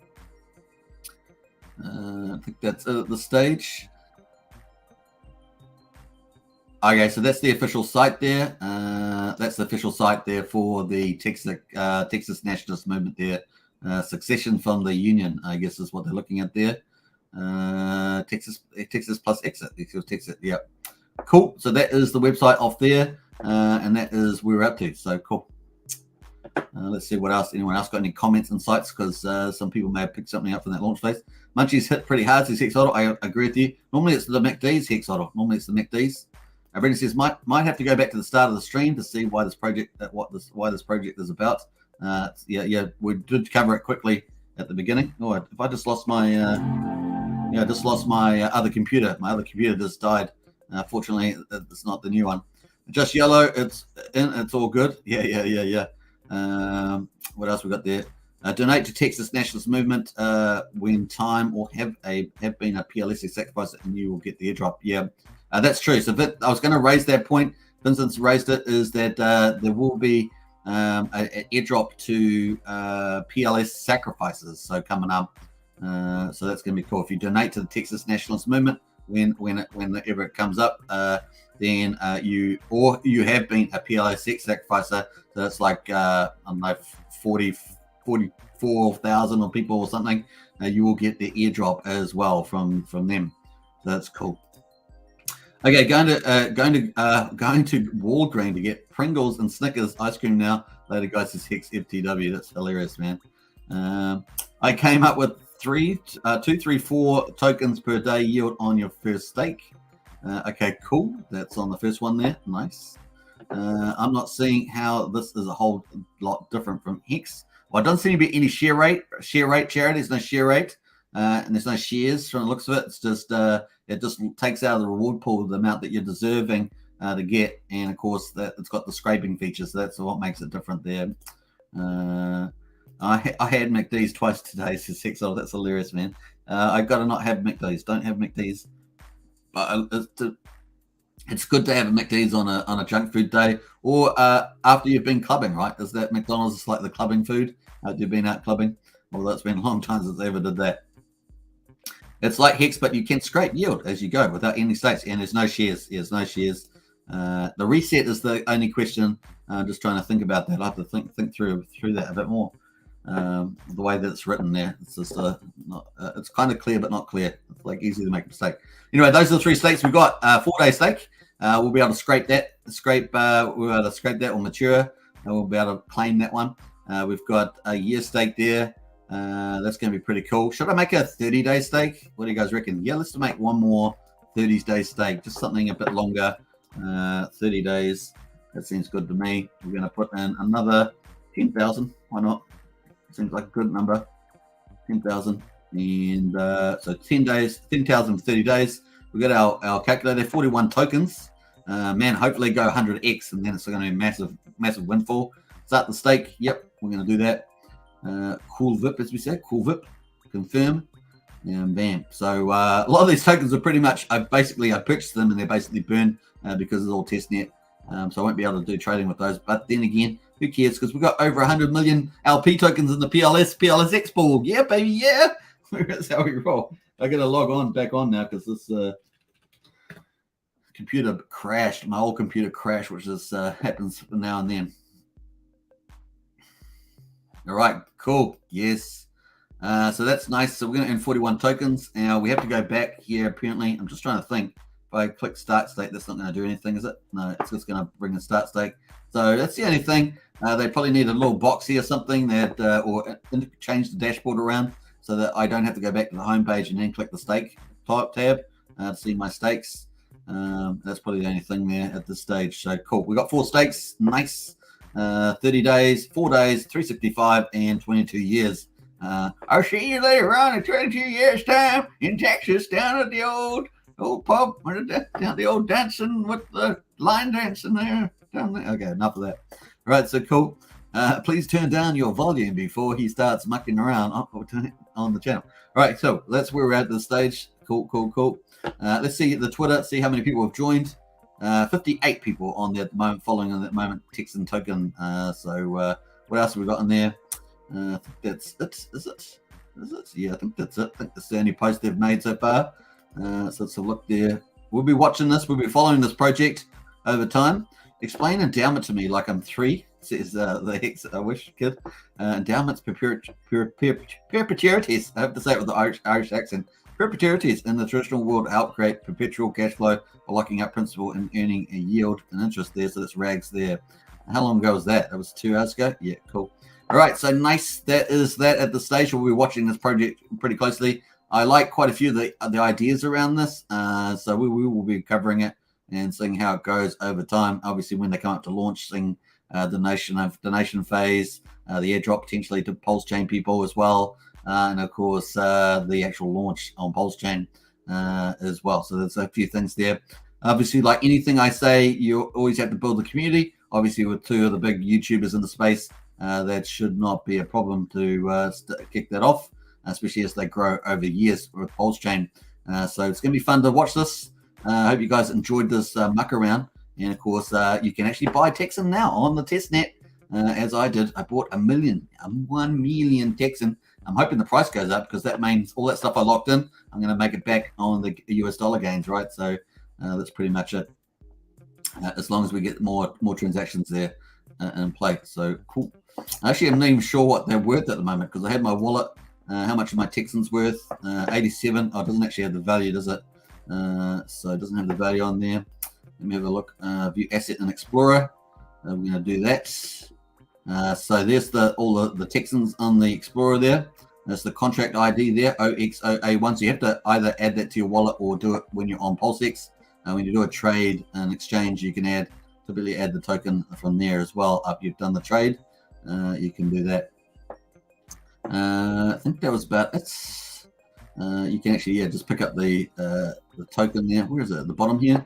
Speaker 1: I think that's it at this stage. Okay, so that's the official site there. That's the official site there for the Texas Nationalist Movement there. Succession from the Union, I guess, is what they're looking at there. Texas plus exit. Texas, yep. Cool. So that is the website off there, and that is where we're up to. So cool. Let's see what else. Anyone else got any comments and sites? Because some people may have picked something up from that launch phase. Munchie's hit pretty hard. Says Hex Auto. I agree with you. Normally it's the MACDs. Hex Auto. Normally it's the MACDs. Brendan says might have to go back to the start of the stream to see why this project why this project is about. Yeah, we did cover it quickly at the beginning. Oh, if I just lost my other computer. My other computer just died. Fortunately, it's not the new one. Just yellow. It's in. It's all good. Yeah. What else we got there? Donate to Texas Nationalist Movement when time or have been a PLS sacrifice, and you will get the airdrop. Yeah, that's true. So I was going to raise that point. Vincent's raised it. Is that there will be an airdrop to PLS sacrifices. So coming up. So that's going to be cool. If you donate to the Texas Nationalist Movement whenever it comes up, then you have been a PLS sacrificer. So that's like I don't know, 44,000 or people or something. You will get the airdrop as well from them. So that's cool. Okay, going to Walgreen to get Pringles and Snickers ice cream now. Later, guys, says Hex FTW. That's hilarious, man. I came up with 2, 3, 4 tokens per day yield on your first stake. Okay, cool. That's on the first one there. Nice. I'm not seeing how this is a whole lot different from Hex. Well, it doesn't seem to be any share rate charity. There's no share rate, and there's no shares from the looks of it. It's just it just takes out of the reward pool the amount that you're deserving to get, and of course that it's got the scraping feature, so that's what makes it different there. I had MACDs twice today, says Hex. Oh, that's hilarious, man. I got to not have MACDs. Don't have MACDs. But it's good to have a MACDs on a junk food day, or after you've been clubbing, right? Is that McDonald's is like the clubbing food? After you've been out clubbing? Although it's been a long time since I ever did that. It's like Hex, but you can scrape yield as you go without any stakes, and there's no shares. There's no shares. The reset is the only question. Just trying to think about that. I have to think through that a bit more. The way that it's written there, it's just it's kind of clear but not clear. It's like easy to make a mistake. Anyway, those are the 3 stakes we've got. 4-day stake. We'll be able to scrape that. We'll be able to scrape that or mature, and we'll be able to claim that one. We've got a year stake there. That's going to be pretty cool. Should I make a 30-day stake? What do you guys reckon? Yeah, let's make one more 30-day stake. Just something a bit longer. 30 days. That seems good to me. We're going to put in another 10,000. Why not? Seems like a good number. 10,000. And so 10 days, 10,000 for 30 days. We got our calculator, 41 tokens. Man, hopefully go 100x, and then it's going to be massive windfall. Start the stake. Yep, we're going to do that. Cool VIP, as we said. Cool VIP. Confirm. and bam. So a lot of these tokens are pretty much, I purchased them and they're basically burned because it's all testnet. So I won't be able to do trading with those. But then again, who cares? Because we've got over 100 million LP tokens in the PLSX pool. Yeah, baby, yeah. That's how we roll. I got to back on now because this computer crashed. My old computer crashed, which is happens now and then. All right, cool. Yes. So that's nice. So we're going to earn 41 tokens. Now we have to go back here, apparently. I'm just trying to think. If I click start state, that's not going to do anything, is it? No, it's just going to bring the start state. So that's the only thing. They probably need a little box here or something that, or change the dashboard around so that I don't have to go back to the home page and then click the stake type tab to see my stakes. That's probably the only thing there at this stage. So cool. We got 4 stakes. Nice. 30 days, 4 days, 365, and 22 years. I'll see you later on in 22 years' time in Texas, down at the old pub, down the old dancing with the line dancing there. Down there. Okay, enough of that. All right, so cool. Please turn down your volume before he starts mucking around on the channel. All right, so that's where we're at this stage. Cool. Let's see the Twitter, see how many people have joined. 58 people on there at the moment, following on that moment, Texan token. So what else have we got in there? I think that's it. Is it? Yeah, I think that's it. I think that's the only post they've made so far. So let's have a look there. We'll be watching this. We'll be following this project over time. Explain endowment to me like I'm 3, says the Hex, I wish, kid. Endowments perpetuities. I have to say it with the Irish accent. Perpetuities in the traditional world help create perpetual cash flow by locking up principal and earning a yield and interest there. So that's rags there. How long ago was that? That was 2 hours ago? Yeah, cool. All right, so nice. That is that at the stage. We'll be watching this project pretty closely. I like quite a few of the ideas around this. So we will be covering it and seeing how it goes over time. Obviously, when they come up to launch, seeing the donation phase, the airdrop potentially to Pulsechain people as well. And of course, the actual launch on Pulsechain as well. So there's a few things there. Obviously, like anything I say, you always have to build the community. Obviously, with 2 of the big YouTubers in the space, that should not be a problem to kick that off, especially as they grow over years with Pulsechain. So it's going to be fun to watch this. I hope you guys enjoyed this muck around. And of course, you can actually buy Texan now on the testnet, as I did. I bought 1 million Texan. I'm hoping the price goes up because that means all that stuff I locked in, I'm going to make it back on the US dollar gains, right? So that's pretty much it. As long as we get more transactions there in play. So cool. Actually, I'm not even sure what they're worth at the moment because I had my wallet. How much are my Texans worth? 87. Oh, it doesn't actually have the value, does it? So it doesn't have the value on there. Let me have a look. View asset and Explorer. We're going to do that. So there's all the Texans on the Explorer there. That's the contract ID there, OXOA1. So you have to either add that to your wallet or do it when you're on PulseX. When you do a trade and exchange, you can typically add the token from there as well. After you've done the trade, you can do that. I think that was about it. You can actually just pick up the token there. Where is it? At the bottom here.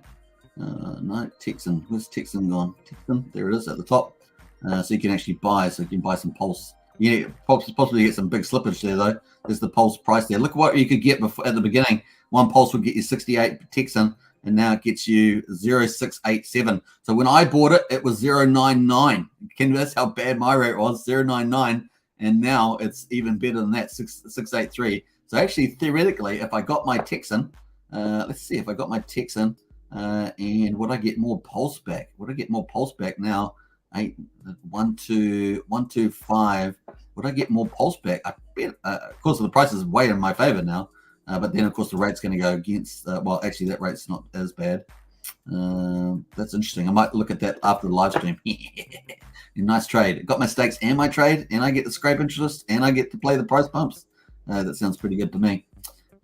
Speaker 1: No, Texan. Where's Texan gone? Texan. There it is at the top. So you can actually buy. So you can buy some Pulse. You can possibly get some big slippage there though. There's the Pulse price there. Look what you could get before at the beginning. One Pulse would get you 68 Texan, and now it gets you 0.687. So when I bought it, it was 0.99. That's how bad my rate was, 0.99, and now it's even better than that, 6.83. So actually, theoretically, if I got my Texan, let's see if I got my Texan, and would I get more Pulse back? Would I get more Pulse back now? 125. Would I get more Pulse back? I bet. Of course, the price is way in my favor now. But then, of course, the rate's going to go against. Well, actually, that rate's not as bad. That's interesting. I might look at that after the live stream. Nice trade. Got my stakes and my trade, and I get the scrape interest, and I get to play the price pumps. That sounds pretty good to me.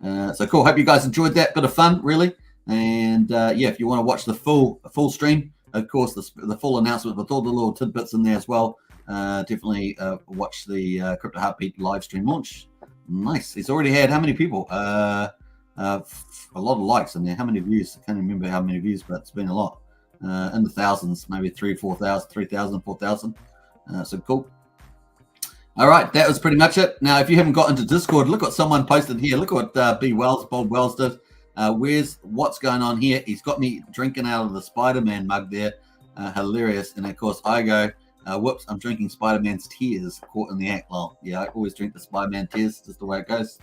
Speaker 1: So cool. Hope you guys enjoyed that bit of fun, really. And yeah, if you want to watch the full stream, of course, the full announcement with all the little tidbits in there as well. Definitely watch the CryptoHeartBeat live stream launch. Nice. He's already had how many people? A lot of likes in there. How many views? I can't remember how many views, but it's been a lot. In the thousands, maybe 3,000, 4,000, 3,000, 4,000. So cool. All right, that was pretty much it. Now, if you haven't got into Discord, look what someone posted here. Look what Bold Wells did. What's going on here? He's got me drinking out of the Spider-Man mug there. Hilarious. And of course, I go, whoops, I'm drinking Spider-Man's tears. Caught in the act. Well, yeah, I always drink the Spider-Man tears. Just the way it goes.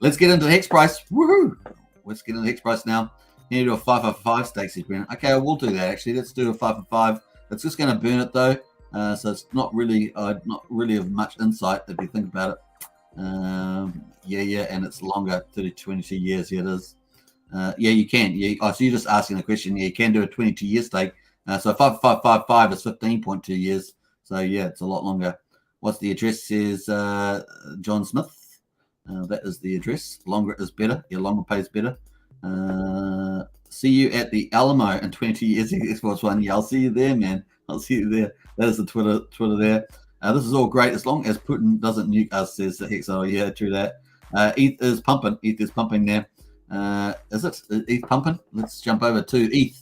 Speaker 1: Let's get into the Hex price. Woohoo! Let's get into the Hex price now. You need to do a 555 stakes, Brennan. Okay, I will do that actually. Let's do a 555. It's just going to burn it though. So it's not really of much insight if you think about it. Yeah, and it's longer, 22 years. Yeah, it is. Yeah, you can. Yeah, so you're just asking the question. Yeah, you can do a 22-year stake. So 5555 is 15.2 years. So yeah, it's a lot longer. What's the address? Says John Smith. That is the address. Longer is better. Yeah, longer pays better. See you at the Alamo in 20 years. Xbox One. Yeah, I'll see you there, man. I'll see you there. That is the Twitter there. This is all great as long as Putin doesn't nuke us, says the Hex. Oh, yeah, true that. ETH is pumping. ETH is pumping there. Is it ETH pumping? Let's jump over to ETH.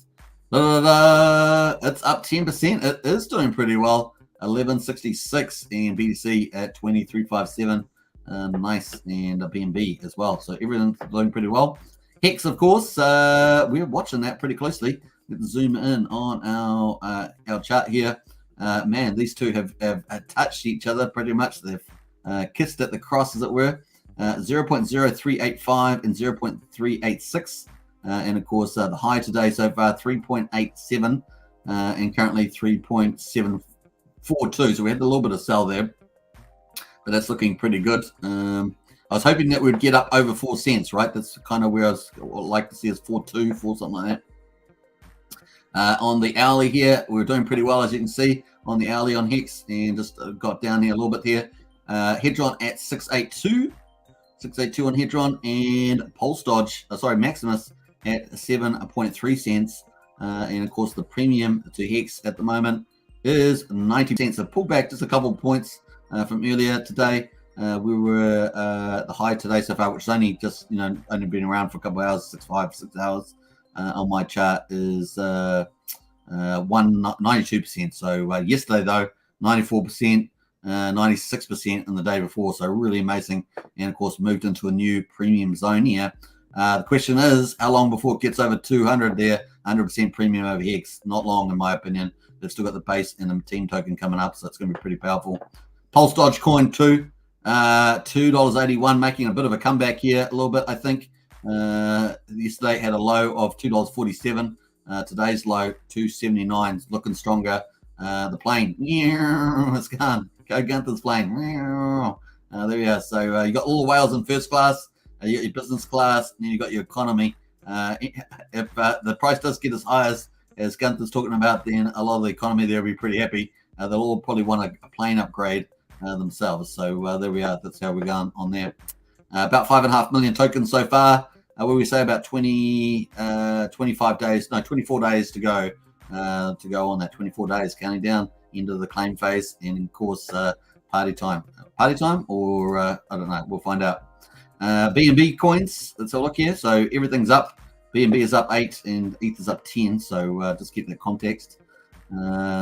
Speaker 1: It's up 10%. It is doing pretty well. 1166 and BTC at 2357. Nice, and a BNB as well. So everything's doing pretty well. Hex, of course, we're watching that pretty closely. Let's zoom in on our chart here. Man, these two have touched each other pretty much. They've kissed at the cross, as it were. 0.0385 and 0.386. And of course, the high today so far 3.87 and currently 3.742. So we had a little bit of sell there, but that's looking pretty good. I was hoping that we'd get up over 4 cents, right? That's kind of where I would like to see us 4.2, 4 something like that. On the hourly here, we're doing pretty well, as you can see on the hourly on Hex, and just got down here a little bit here. Hedron at 682 on Hedron, and Pulse Dodge, Maximus at 7.3 cents. And of course, the premium to Hex at the moment is 90 cents. So pull back just a couple of points from earlier today. We were the high today so far, which is only just only been around for a couple of hours, 6 hours. On my chart is 92%. So yesterday though, 94%, 96% in the day before. So really amazing, and of course moved into a new premium zone here. The question is, how long before it gets over 200 there? 100% premium over Hex. Not long, in my opinion. They've still got the base and the team token coming up, so it's going to be pretty powerful. Pulse Dodge coin too. $2.81, making a bit of a comeback here a little bit, I think. Yesterday had a low of $2.47. Today's low $2.79, looking stronger. The plane, it's gone. Go Gunther's plane. There we are. So you got all the whales in first class. You got your business class, and then you got your economy. If the price does get as high as Gunther's talking about, then a lot of the economy there will be pretty happy. They'll all probably want a plane upgrade themselves. So there we are. That's how we're going on there. About 5.5 million tokens so far. What we say about 24 days to go on that. 24 days counting down into the claim phase, and of course party time or I don't know, we'll find out. BNB coins, let's have a look here. So everything's up. BNB is up 8 and ETH is up 10, so just get that context.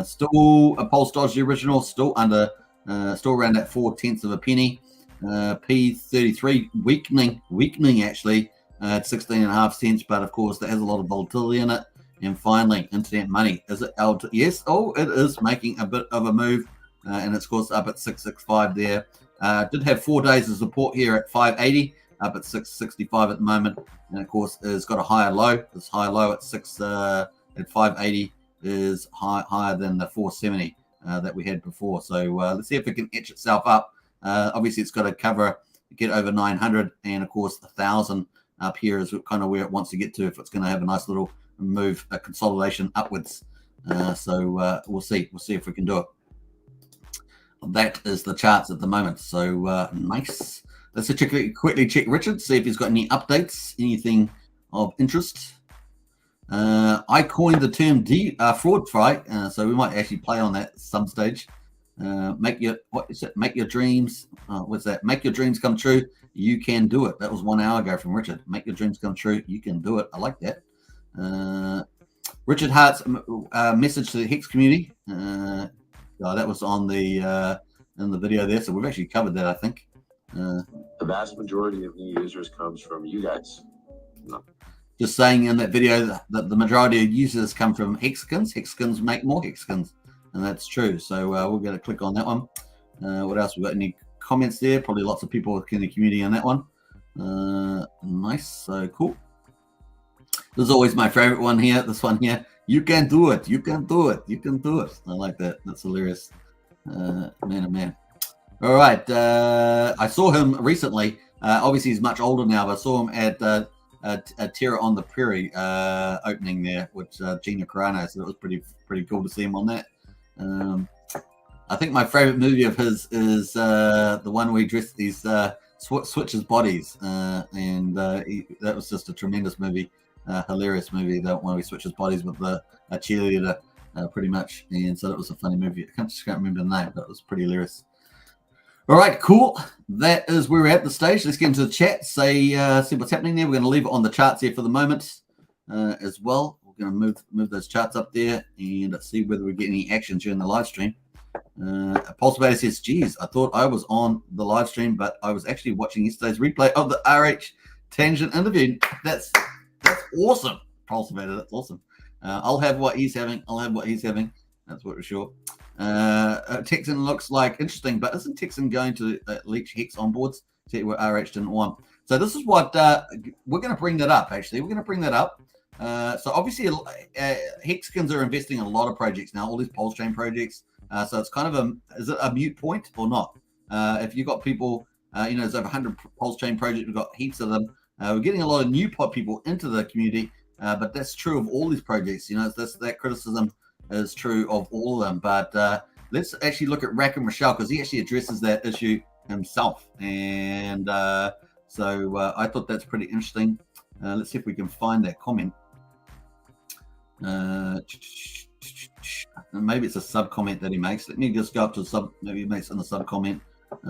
Speaker 1: Still a Pulse Dodge, the original, still around that 4/10 of a penny. P33 weakening actually at 16.5 cents, but of course that has a lot of volatility in it. And finally, internet money, is it yes? Oh, it is making a bit of a move, and it's of course up at 665 there. Did have 4 days of support here at 580, up at 665 at the moment, and of course it's got a higher low. This higher low at 580 is higher than the 470 that we had before. So let's see if it can etch itself up. Obviously, it's got to get over 900, and of course 1,000 up here is kind of where it wants to get to if it's going to have a nice little move, a consolidation upwards. So we'll see if we can do it. That is the charts at the moment. So nice. Let's quickly check Richard, see if he's got any updates, anything of interest. I coined the term fraud fight, so we might actually play on that at some stage. Make your dreams. What's that? Make your dreams come true. You can do it. That was 1 hour ago from Richard. Make your dreams come true. You can do it. I like that. Richard Hart's message to the Hex community. That was on the in the video there. So we've actually covered that, I think.
Speaker 2: The vast majority of new users comes from you guys. No.
Speaker 1: Just saying in that video that the majority of users come from Hex skins. Hex skins make more Hex skins, and that's true. So we're going to click on that one. What else? We got any comments there? Probably lots of people in the community on that one. Nice. So cool. This is always my favorite one here. This one here. You can do it. You can do it. You can do it. I like that. That's hilarious. Man, oh man. All right. I saw him recently. Obviously, he's much older now, but I saw him at Terra on the Prairie opening there with Gina Carano. So it was pretty cool to see him on that. I think my favorite movie of his is the one where he dressed these switches bodies, and that was just a tremendous movie. Hilarious movie, that one we switches bodies with a cheerleader, pretty much, and so that was a funny movie. I can't remember the name, but it was pretty hilarious. All right, cool. That is where we're at the stage. Let's get into the chat. See what's happening there. We're going to leave it on the charts here for the moment as well. We're going to move those charts up there and let's see whether we get any action during the live stream. Pulsechain says, "Geez, I thought I was on the live stream, but I was actually watching yesterday's replay of the RH Tangent interview." That's awesome, Pulsechain. That's awesome. I'll have what he's having. That's what we're sure. Texan looks like interesting, but isn't Texan going to leech Hex onboards? See what RH didn't want. So this is what we're going to bring that up. Actually, we're going to bring that up. So obviously, Hexkins are investing in a lot of projects now. All these Pulsechain projects. So it's kind of is it a mute point or not? If you've got people, there's over 100 Pulsechain projects. We've got heaps of them. We're getting a lot of new people into the community, but that's true of all these projects. That criticism is true of all of them. But let's actually look at Rack and Rochelle because he actually addresses that issue himself. And so I thought that's pretty interesting. Let's see if we can find that comment. Maybe it's a sub comment that he makes. Let me just go up to sub. Maybe he makes in the sub comment.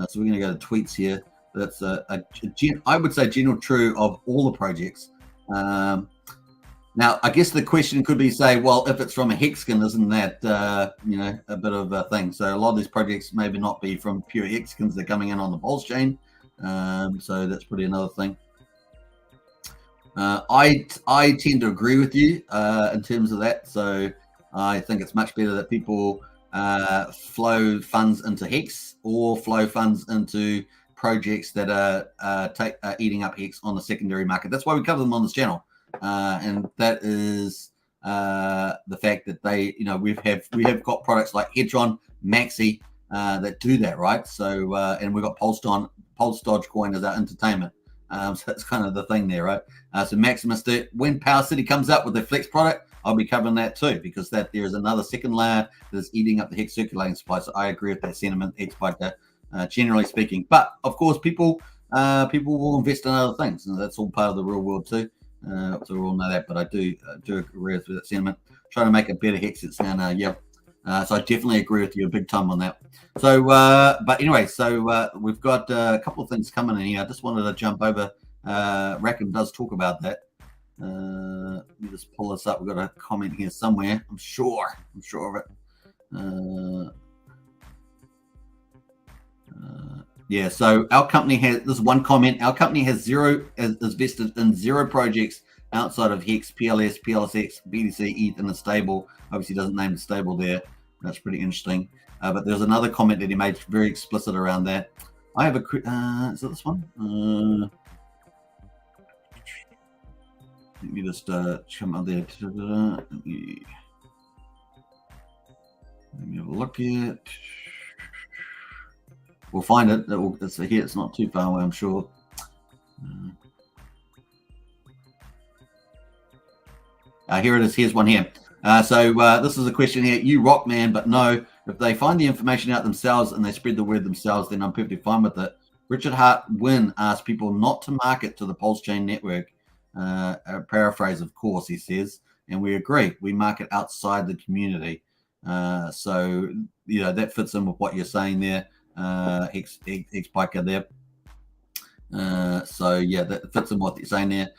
Speaker 1: So we're going to go to tweets here. That's I would say general true of all the projects. Now, I guess the question could be say, well, if it's from a Hexkin, isn't that a bit of a thing? So a lot of these projects maybe not be from pure Hexkins. They're coming in on the Pulsechain. So that's probably another thing. I tend to agree with you in terms of that. So I think it's much better that people flow funds into Hex or flow funds into projects that are eating up Hex on the secondary market. That's why we cover them on this channel, and that is the fact that they, we have got products like Hedron, Maxi that do that, right? So and we've got Pulse Dodge Coin as our entertainment. So that's kind of the thing there, right? So Maximus, when Power City comes up with their Flex product, I'll be covering that too, because there is another second layer that is eating up the Hex circulating supply. So I agree with that sentiment, X-Biker, generally speaking. But of course, people will invest in other things, and that's all part of the real world too. So we all know that. But I do agree with that sentiment. Trying to make a better Hex, it's now, yeah. So I definitely agree with you big time on that. So, but anyway, so we've got a couple of things coming in here. I just wanted to jump over. Rackham does talk about that. Let me just pull this up. We've got a comment here somewhere. I'm sure of it. Yeah. So our company has this one comment. Our company has is vested in 0 projects outside of Hex, PLS, PLSX, BTC, ETH, and a stable. Obviously, doesn't name the stable there. That's pretty interesting. But there's another comment that he made very explicit around that. I have a. Is it this one? Let me just come up there. Let me have a look at. We'll find it. It's here. It's not too far away, I'm sure. Here it is. Here's one here. So this is a question here. You rock, man, but no. If they find the information out themselves and they spread the word themselves, then I'm perfectly fine with it. Richard Hart Wynn asked people not to market to the Pulsechain network. A paraphrase, of course, he says, and we agree. We market outside the community. So, that fits in with what you're saying there, X-Biker there. So, yeah, that fits in what you're saying there.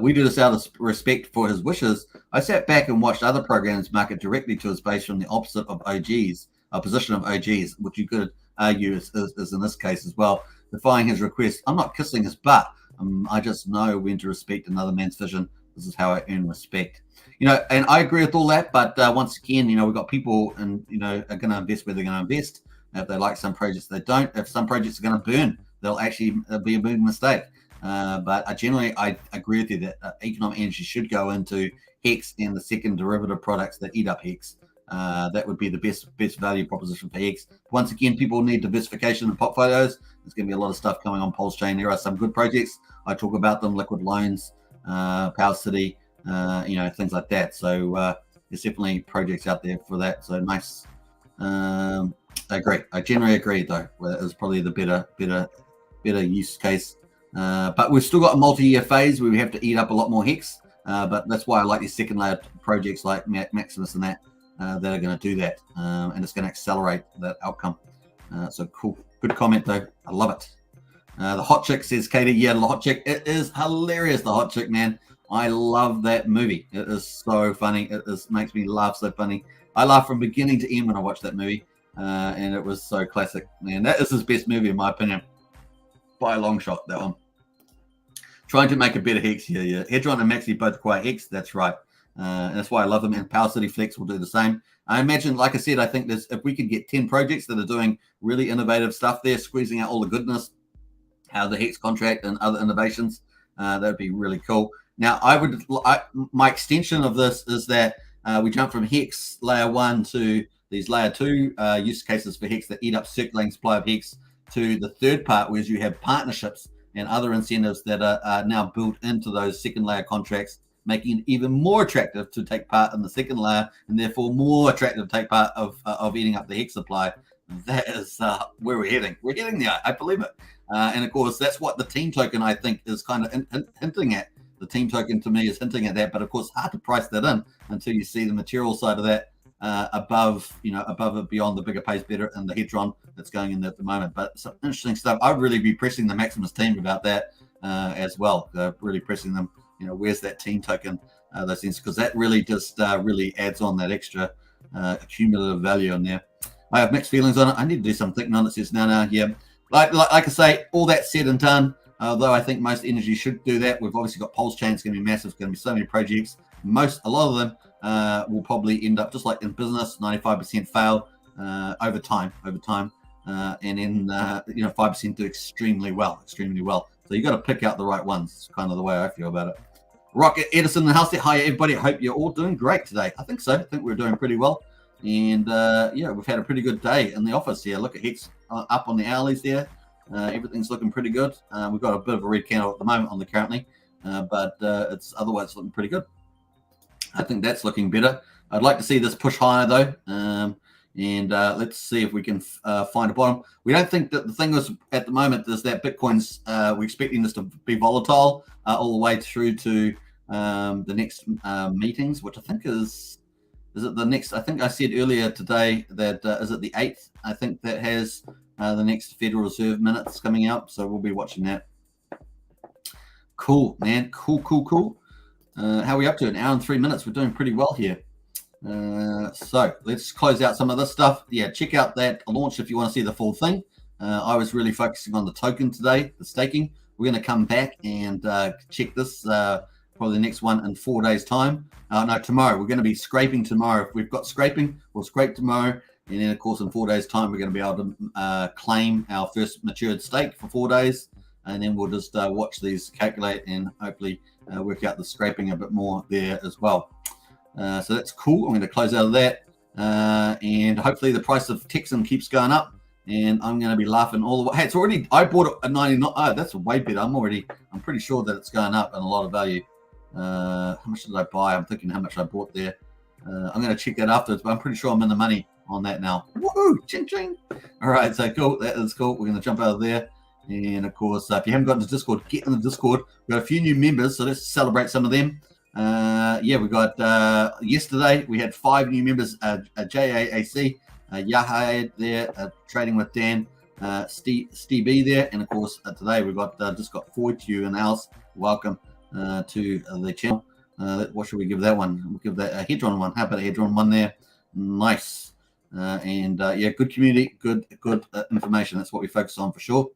Speaker 1: We do this out of respect for his wishes. I sat back and watched other programs market directly to his base from the opposite of OGs, a position of OGs, which you could argue is in this case as well. Defying his request. I'm not kissing his butt. I just know when to respect another man's vision. This is how I earn respect. And I agree with all that. But once again, we've got people and, are going to invest where they're going to invest. If they like some projects, they don't. If some projects are going to burn, they'll actually be a big mistake. But I agree with you that economic energy should go into Hex and the second derivative products that eat up Hex. That would be the best value proposition for Hex. Once again, people need diversification in portfolios. There's going to be a lot of stuff coming on Pulsechain. There are some good projects. I talk about them: Liquid Loans, Power City, things like that. So there's definitely projects out there for that. So nice. I agree. I generally agree, though. It's probably the better use case. But we've still got a multi-year phase where we have to eat up a lot more Hex. But that's why I like these second layer projects like Maximus and that are going to do that. And it's going to accelerate that outcome. So cool. Good comment, though. I love it. The Hot Chick says, Katie, yeah, the Hot Chick. It is hilarious, the Hot Chick, man. I love that movie. It is so funny. Makes me laugh so funny. I laugh from beginning to end when I watch that movie. And it was so classic. Man, that is his best movie, in my opinion. By a long shot, that one. Trying to make a better Hex here, yeah. Hedron and Maxi both acquire Hex, that's right. And that's why I love them. And Power City Flex will do the same. I imagine, like I said, I think if we could get 10 projects that are doing really innovative stuff there, squeezing out all the goodness, the Hex contract and other innovations, that would be really cool. Now, my extension of this is that we jump from Hex layer 1 to these layer 2 use cases for Hex that eat up circulating supply of Hex to the third part, where you have partnerships and other incentives that are now built into those second layer contracts, making it even more attractive to take part in the second layer, and therefore more attractive to take part of eating up the Hex supply. That is where we're heading. We're heading there. I believe it. And of course, that's what the team token, I think, is kind of hinting at. The team token to me is hinting at that, but of course, hard to price that in until you see the material side of that above it, beyond the bigger pays better and the Hedron that's going in at the moment. But some interesting stuff. I'd really be pressing the Maximus team about that as well. Really pressing them. Where's that team token? Those things, because that really just really adds on that extra cumulative value in there. I have mixed feelings on it. I need to do some thinking on it. Says no, yeah. Like I say, all that said and done. Although I think most energy should do that. We've obviously got Pulsechain. It's going to be massive. It's going to be so many projects. A lot of them will probably end up just like in business, 95% fail over time, and then 5% do extremely well. So you got to pick out the right ones. It's kind of the way I feel about it. Rocket Edison in the house there. Hi everybody. I hope you're all doing great today. I think so. I think we're doing pretty well. And we've had a pretty good day in the office here. Look at Hex up on the hourlies there. Everything's looking pretty good. We've got a bit of a red candle at the moment on the currently, but it's otherwise looking pretty good. I think that's looking better. I'd like to see this push higher though, and let's see if we can find a bottom. We don't think that the thing is at the moment is that Bitcoin's we're expecting this to be volatile all the way through to the next meetings, which I think is it the next? I think I said earlier today that is it the 8th? I think that has the next Federal Reserve minutes coming out, so we'll be watching that. Cool, man. Cool. How are we up to? An hour and 3 minutes. We're doing pretty well here. So let's close out some of this stuff. Yeah, check out that launch if you want to see the full thing. I was really focusing on the token today, the staking. We're going to come back and check this probably the next one in 4 days' time. No, tomorrow. We're going to be scraping tomorrow. If we've got scraping, we'll scrape tomorrow. And then, of course, in 4 days' time, we're going to be able to claim our first matured stake for 4 days. And then we'll just watch these calculate and hopefully work out the scraping a bit more there as well. So that's cool. I'm going to close out of that. And hopefully the price of Texan keeps going up. And I'm going to be laughing all the way. Hey, it's already, I bought it at 99. Oh, that's way better. I'm pretty sure that it's going up in a lot of value. How much did I buy? I'm thinking how much I bought there. I'm going to check that afterwards, but I'm pretty sure I'm in the money on that now. Woohoo! Ching, ching. All right, so cool. That is cool. We're going to jump out of there. And, of course, if you haven't gotten to Discord, get in the Discord. We've got a few new members, so let's celebrate some of them. We got yesterday, we had 5 new members, JAAC, Yahya there, trading with Dan, Steve B there. And, of course, today we've got just got Fortune and Alice. Welcome to the channel. What should we give that one? We'll give that a Hedron one. How about a Hedron one there? Nice. Yeah, good community, good information. That's what we focus on for sure.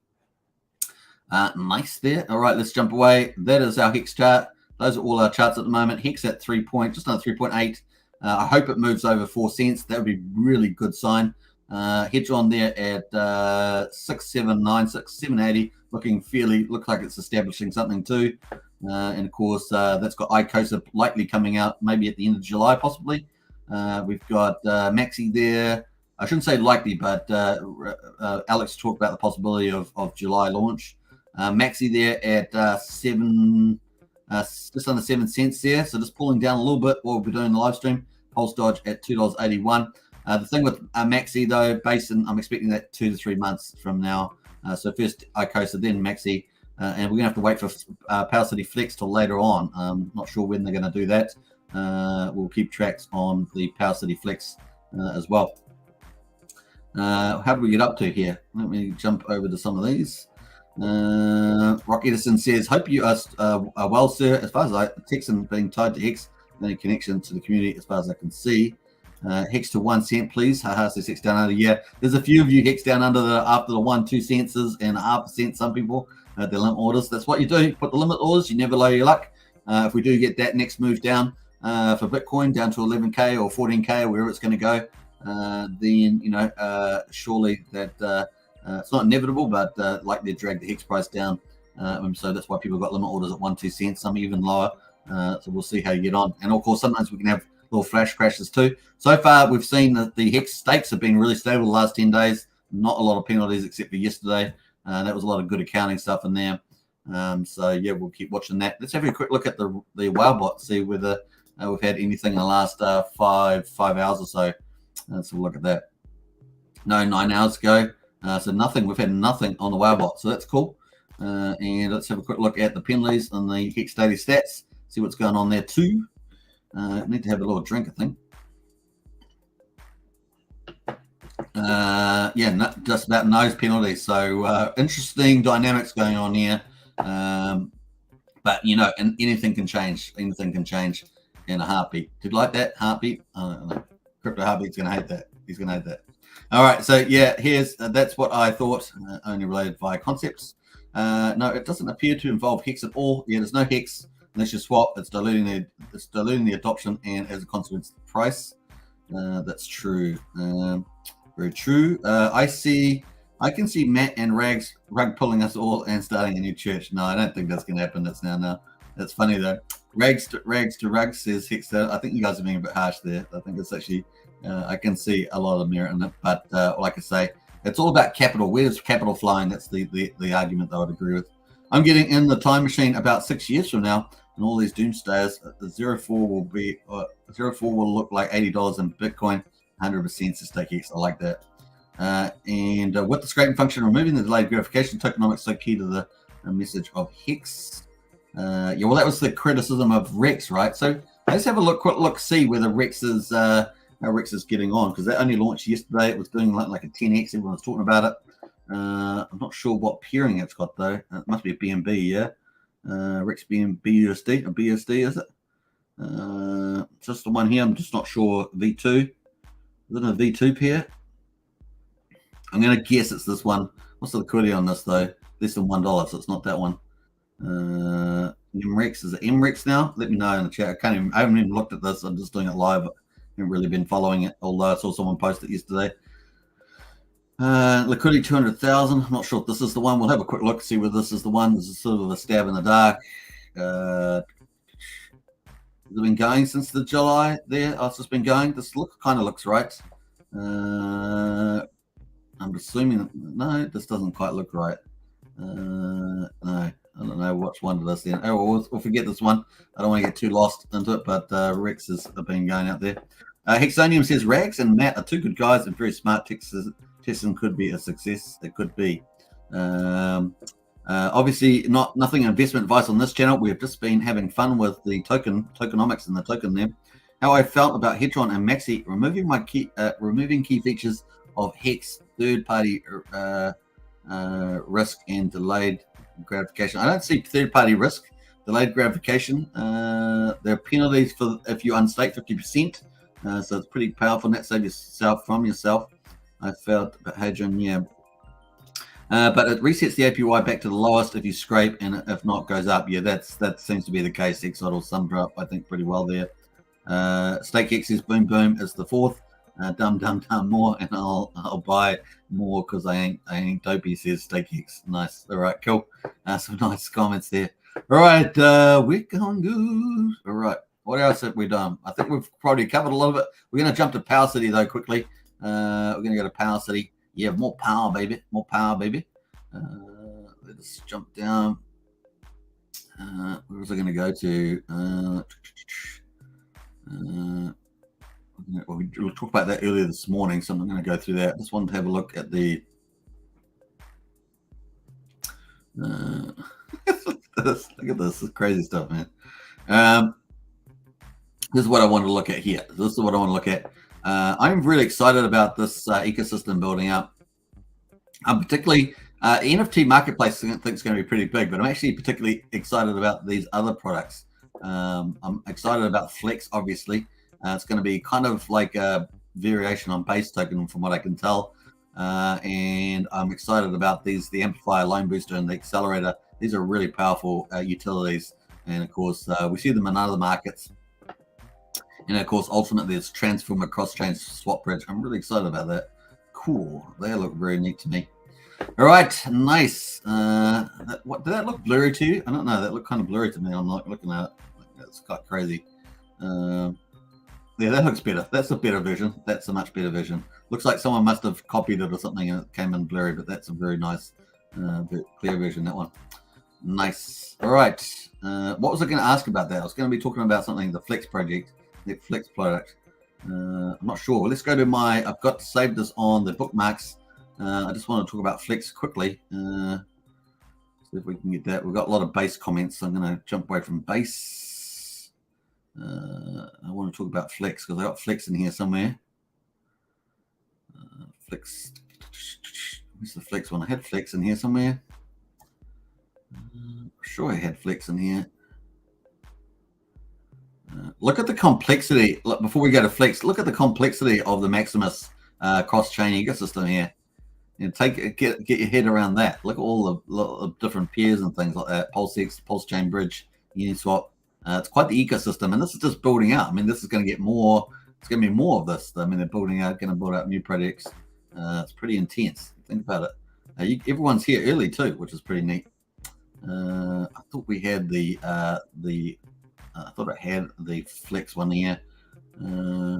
Speaker 1: Nice there. All right, let's jump away. That is our Hex chart. Those are all our charts at the moment. Hex at just under 3.8. I hope it moves over 4 cents. That would be really good sign. Hedge on there at 6796, 780, looks like it's establishing something too. And of course, that's got ICOSA likely coming out maybe at the end of July, possibly. We've got Maxi there. I shouldn't say likely, but Alex talked about the possibility of July launch. Maxi there at just under 7 cents there. So just pulling down a little bit while we're doing the live stream. Pulse Dodge at $2.81. The thing with Maxi though, I'm expecting that 2 to 3 months from now. So first ICOSA, then Maxi, and we're gonna have to wait for Power City Flex till later on. Not sure when they're gonna do that. We'll keep tracks on the Power City Flex as well. How do we get up to here? Let me jump over to some of these. Rock Edison says, hope you are well, sir. As far as Texan being tied to Hex, any connection to the community as far as I can see. Hex to 1 cent, please. Haha, says Hex down under. Yeah, there's a few of you Hex down under after the 1-2 cents and 0.5%. Some people, the limit orders. That's what you do. Put the limit orders. You never lower your luck. If we do get that next move down for Bitcoin down to 11K or 14K or wherever it's going to go, then surely that it's not inevitable, but likely to drag the Hex price down. So that's why people got limit orders at 1-2 cents. Some even lower. So we'll see how you get on. And of course, sometimes we can have little flash crashes too. So far, we've seen that the Hex stakes have been really stable the last 10 days. Not a lot of penalties except for yesterday. That was a lot of good accounting stuff in there. So yeah, we'll keep watching that. Let's have a quick look at the WowBot, see whether we've had anything in the last 5 hours or so. So we'll look at that. No, 9 hours ago. So nothing. We've had nothing on the WowBot. So that's cool. And let's have a quick look at the penalties and the Hex daily stats. See what's going on there too. Need to have a little drink, I think. Yeah, just about no penalties. So interesting dynamics going on here. But and anything can change. Anything can change in a heartbeat. Did you like that heartbeat? I don't know. CryptoHeartBeat's gonna hate that. He's gonna hate that. All right. So yeah, here's that's what I thought. Only related via concepts. No, it doesn't appear to involve Hex at all. Yeah, there's no Hex. Unless you swap, it's diluting the adoption and as a consequence, the price. That's true. Very true. I can see Matt and Rug pulling us all and starting a new church. No, I don't think that's going to happen. That's now. That's funny though. Rags to Rug says Hex. I think you guys are being a bit harsh there. I think it's actually. I can see a lot of merit in it, but like I say, it's all about capital. Where's capital flying? That's the argument that I would agree with. I'm getting in the time machine about 6 years from now, and all these doomsdayers, the 04 will look like $80 in Bitcoin, 100% to stake Hex. I like that. And with the scraping function, removing the delayed gratification, tokenomics so key to the message of Hex. Yeah, well, that was the criticism of Rex, right? So let's have a quick look, see whether Rex is how Rex is getting on, because that only launched yesterday. It was doing like a 10x. Everyone was talking about it. I'm not sure what pairing it's got though. It must be a BNB, yeah. Rex BUSD, a BUSD, is it? Just the one here. I'm just not sure. V2. Is it a V2 pair? I'm going to guess it's this one. What's the liquidity on this though? Less than $1, so it's not that one. MREX, is it MREX now? Let me know in the chat. I haven't even looked at this. I'm just doing it live. I haven't really been following it, although I saw someone post it yesterday. Liquidity 200,000. I'm not sure if this is the one. We'll have a quick look, see whether this is the one. This is sort of a stab in the dark. Has it been going since the July there? Oh, it's just been going. This kind of looks right. I'm assuming, no, this doesn't quite look right. No, I don't know which one it is then. Oh, we'll forget this one. I don't want to get too lost into it, but Rex has been going out there. Hexonium says Rags and Matt are two good guys and very smart. Texan could be a success. It could be. Obviously, nothing investment advice on this channel. We've just been having fun with the tokenomics and the token there. How I felt about Hedron and Maxi removing key features of Hex, third-party risk and delayed gratification. I don't see third-party risk, delayed gratification. There are penalties for if you unstake 50%. So it's pretty powerful. Net save yourself from yourself. I felt, but Hadron, yeah. But it resets the APY back to the lowest if you scrape, and if not, goes up. Yeah, that seems to be the case. Exodal will sum up, I think, pretty well there. StakeX is boom boom is the fourth. Dumb more, and I'll buy more because I ain't dopey, says StakeX. Nice. All right, cool. Some nice comments there. All right, we're going good. All right, what else have we done? I think we've probably covered a lot of it. We're going to jump to Power City though quickly. We're going to go to Power City. Yeah, more power, baby. More power, baby. Let's jump down. Where was I going to go to? Well, we talked about that earlier this morning, so I'm not going to go through that. I just wanted to have a look at the. Look at this. This is crazy stuff, man. This is what I want to look at here. This is what I want to look at. I'm really excited about this ecosystem building up. I'm particularly NFT marketplace. I think it's going to be pretty big, but I'm actually particularly excited about these other products. I'm excited about Flex, obviously. It's going to be kind of like a variation on base token, from what I can tell. And I'm excited about these, the amplifier, loan booster, and the accelerator. These are really powerful utilities. And of course, we see them in other markets. And of course, ultimately, it's transformer cross-chain swap bridge. I'm really excited about that. Cool. They look very neat to me. All right, nice. What did that look blurry to you? I don't know. That looked kind of blurry to me. I'm not looking at it. It's quite crazy. Yeah, that looks better. That's a better vision. That's a much better vision. Looks like someone must have copied it or something and it came in blurry, but that's a very nice, clear vision, that one. Nice. All right. What was I going to ask about that? I was going to be talking about something, the Flex project, the Flex product. I'm not sure. Let's go to my, I've got saved this on the bookmarks. I just want to talk about Flex quickly. See if we can get that. We've got a lot of base comments, so I'm going to jump away from base. I want to talk about Flex because I got Flex in here somewhere. Flex. Where's the Flex one? I had Flex in here somewhere. I'm sure I had Flex in here. Look at the complexity. Look, before we go to Flex, look at the complexity of the Maximus cross-chain ecosystem here. And get your head around that. Look at all the different peers and things like that. PulseX, Pulsechain Bridge, Uniswap. It's quite the ecosystem, and this is just building out. I mean, this is going to get more. It's going to be more of this. I mean, they're building out, going to build out new projects. It's pretty intense. Think about it. Everyone's here early too, which is pretty neat. I thought we had I thought I had the Flex one here. Yeah,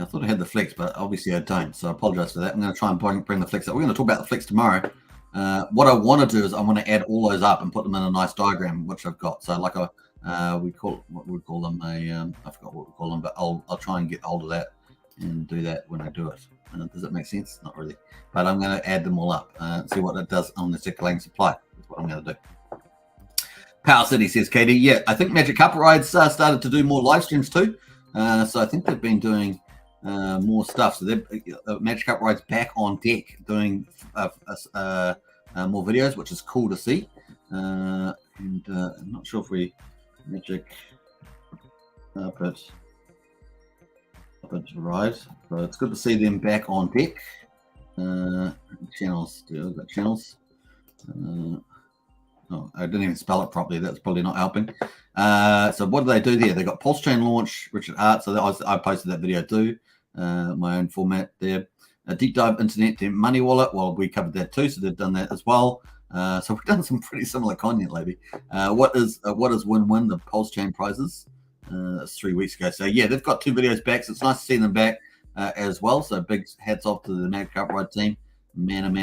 Speaker 1: I thought I had the Flex, but obviously I don't, so I apologize for that. I'm going to try and bring the Flex up. We're going to talk about the Flex tomorrow. What I want to do is I want to add all those up and put them in a nice diagram, which I've got. So like we call them I forgot what we call them, but I'll try and get hold of that and do that when I do it. Does that make sense? Not really, but I'm going to add them all up and see what it does on the circulating supply. That's what I'm going to do. Power City, says Katie. Yeah, I think Magic Carpet Rides started to do more live streams too. So I think they've been doing more stuff. So Magic Carpet Rides back on deck doing more videos, which is cool to see. And I'm not sure if we Magic Carpet Ride, so it's good to see them back on deck. Channels, we've got channels. Oh, I didn't even spell it properly. That's probably not helping. So what do they do there? They got Pulsechain launch, Richard Hart. So I posted that video too. My own format there. A deep dive internet to money wallet. Well, we covered that too, so they've done that as well. So we've done some pretty similar content lately. What is win-win? The Pulsechain prizes. That's 3 weeks ago. So yeah, they've got 2 videos back. So it's nice to see them back as well. So big hats off to the Magic Carpet Ride team. Man.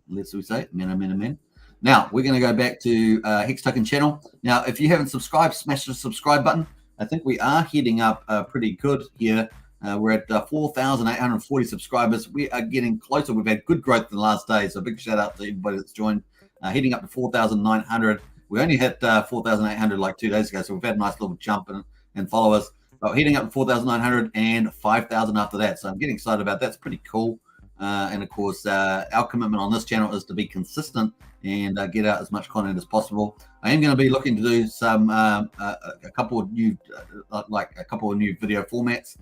Speaker 1: Let's say man. Now we're going to go back to Hex Token channel. Now, if you haven't subscribed, smash the subscribe button. I think we are heading up pretty good here. We're at 4,840 subscribers. We are getting closer. We've had good growth in the last day. So big shout out to everybody that's joined. Heading up to 4,900. We only hit 4,800 like 2 days ago. So we've had a nice little jump and followers. But heading up to 4,900 and 5,000 after that. So I'm getting excited about that. That's pretty cool. And of course, our commitment on this channel is to be consistent and get out as much content as possible. I am going to be looking to do some a couple of new video formats.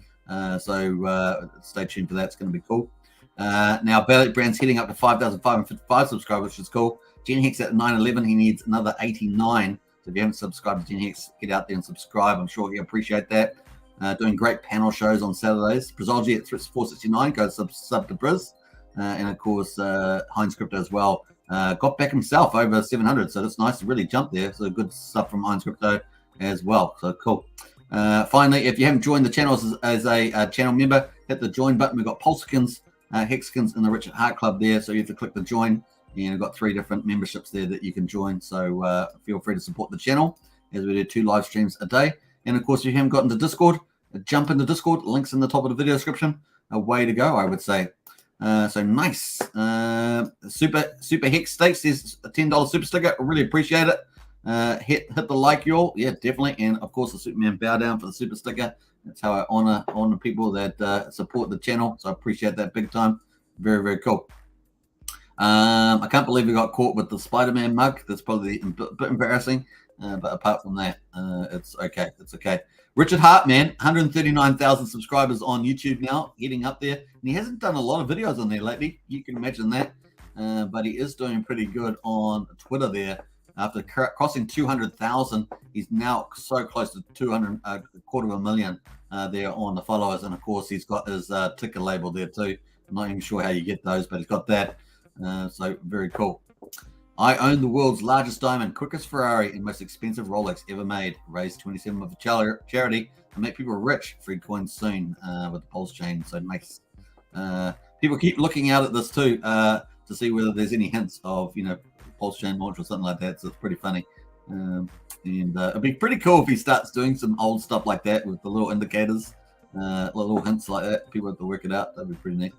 Speaker 1: So stay tuned for that. It's going to be cool. Now, Bellet Brand's hitting up to 5,555 subscribers, which is cool. Gen Hex at 911. He needs another 89. So if you haven't subscribed to Gen Hex, get out there and subscribe. I'm sure you appreciate that. Doing great panel shows on Saturdays. Brizology at 469. Go sub to Briz. And of course, Heinz Crypto as well. Got back himself over 700. So that's nice to really jump there. So good stuff from Heinz Crypto as well. So cool. Finally, if you haven't joined the channels as a channel member, hit the join button. We've got Pulsechins, Hexkins, and the Richard Hart Club there. So you have to click the join. And we've got 3 different memberships there that you can join. So feel free to support the channel as we do 2 live streams a day. And of course, if you haven't gotten to Discord, jump into Discord. Links in the top of the video description. A way to go, I would say. So nice. Super Hex Stakes. There's a $10 super sticker. I really appreciate it. Hit the like, y'all. Yeah, definitely. And of course, the Superman bow down for the super sticker. That's how I honor people that support the channel. So I appreciate that big time. Very, very cool. I can't believe we got caught with the Spider-Man mug. That's probably a bit embarrassing. But apart from that, it's okay. It's okay. Richard Hart, man, 139,000 subscribers on YouTube now, getting up there. And he hasn't done a lot of videos on there lately. You can imagine that. But he is doing pretty good on Twitter there. After crossing 200,000, he's now so close to 250,000 there on the followers. And of course, he's got his ticker label there too. I'm not even sure how you get those, but he's got that. So very cool. I own the world's largest diamond, quickest Ferrari, and most expensive Rolex ever made. Raised 27 of a charity to make people rich. Free coins soon with the Pulsechain. So nice. People keep looking out at this too to see whether there's any hints of Pulsechain launch or something like that. So it's pretty funny. And it'd be pretty cool if he starts doing some old stuff like that with the little indicators, little hints like that. People have to work it out. That'd be pretty neat.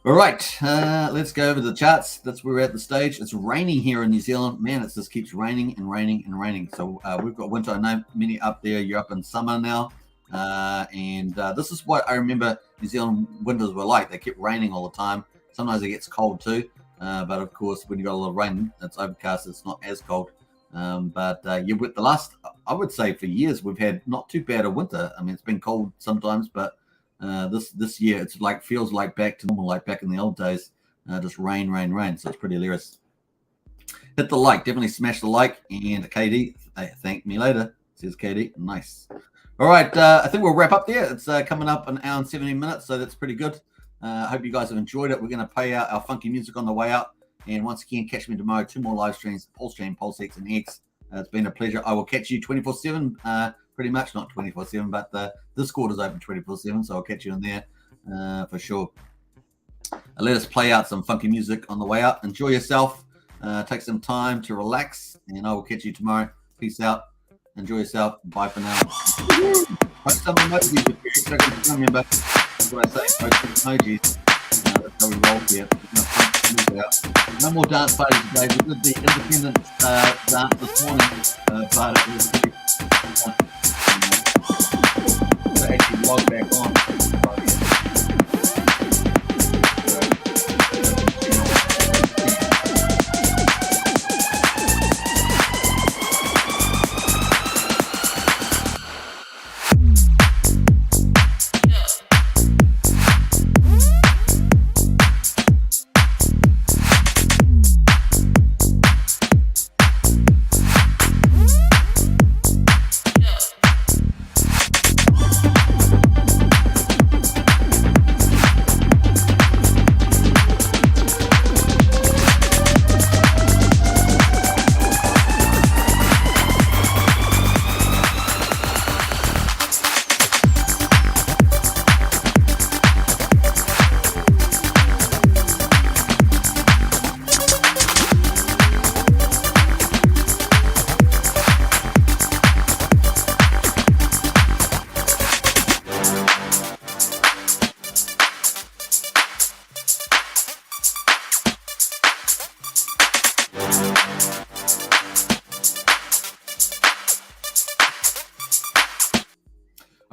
Speaker 1: All right, let's go over the charts. That's where we're at the stage. It's raining here in New Zealand. Man, it just keeps raining and raining and raining. So we've got winter. I know many up there, you're up in summer now. And this is what I remember New Zealand winters were like. They kept raining all the time. Sometimes it gets cold too. But of course, when you got a lot of rain, it's overcast. It's not as cold. With the last, I would say for years, we've had not too bad a winter. I mean, it's been cold sometimes, but this year it's like feels like back to normal, like back in the old days. Just rain. So it's pretty hilarious. Hit the like, definitely smash the like. And KD, thank me later, says KD. Nice. All right, I think we'll wrap up there. It's coming up an hour and 17 minutes, so that's pretty good. I hope you guys have enjoyed it. We're going to play out our funky music on the way out. And once again, catch me tomorrow. 2 more live streams, Pulsechain, PulseX, and Hex. It's been a pleasure. I will catch you 24/7. Pretty much not 24/7, but the Discord is open 24/7, so I'll catch you in there for sure. Let us play out some funky music on the way out. Enjoy yourself. Take some time to relax, and I will catch you tomorrow. Peace out. Enjoy yourself. Bye for now. Post some emojis if you're expecting to remember. That's what I say. Post some emojis. That's how we roll here. No more dance parties today. We did the independence dance this morning, but it was pretty fun. To actually log back on.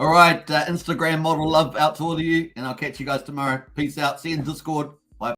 Speaker 1: All right, Instagram model love out to all of you, and I'll catch you guys tomorrow. Peace out. See you in Discord.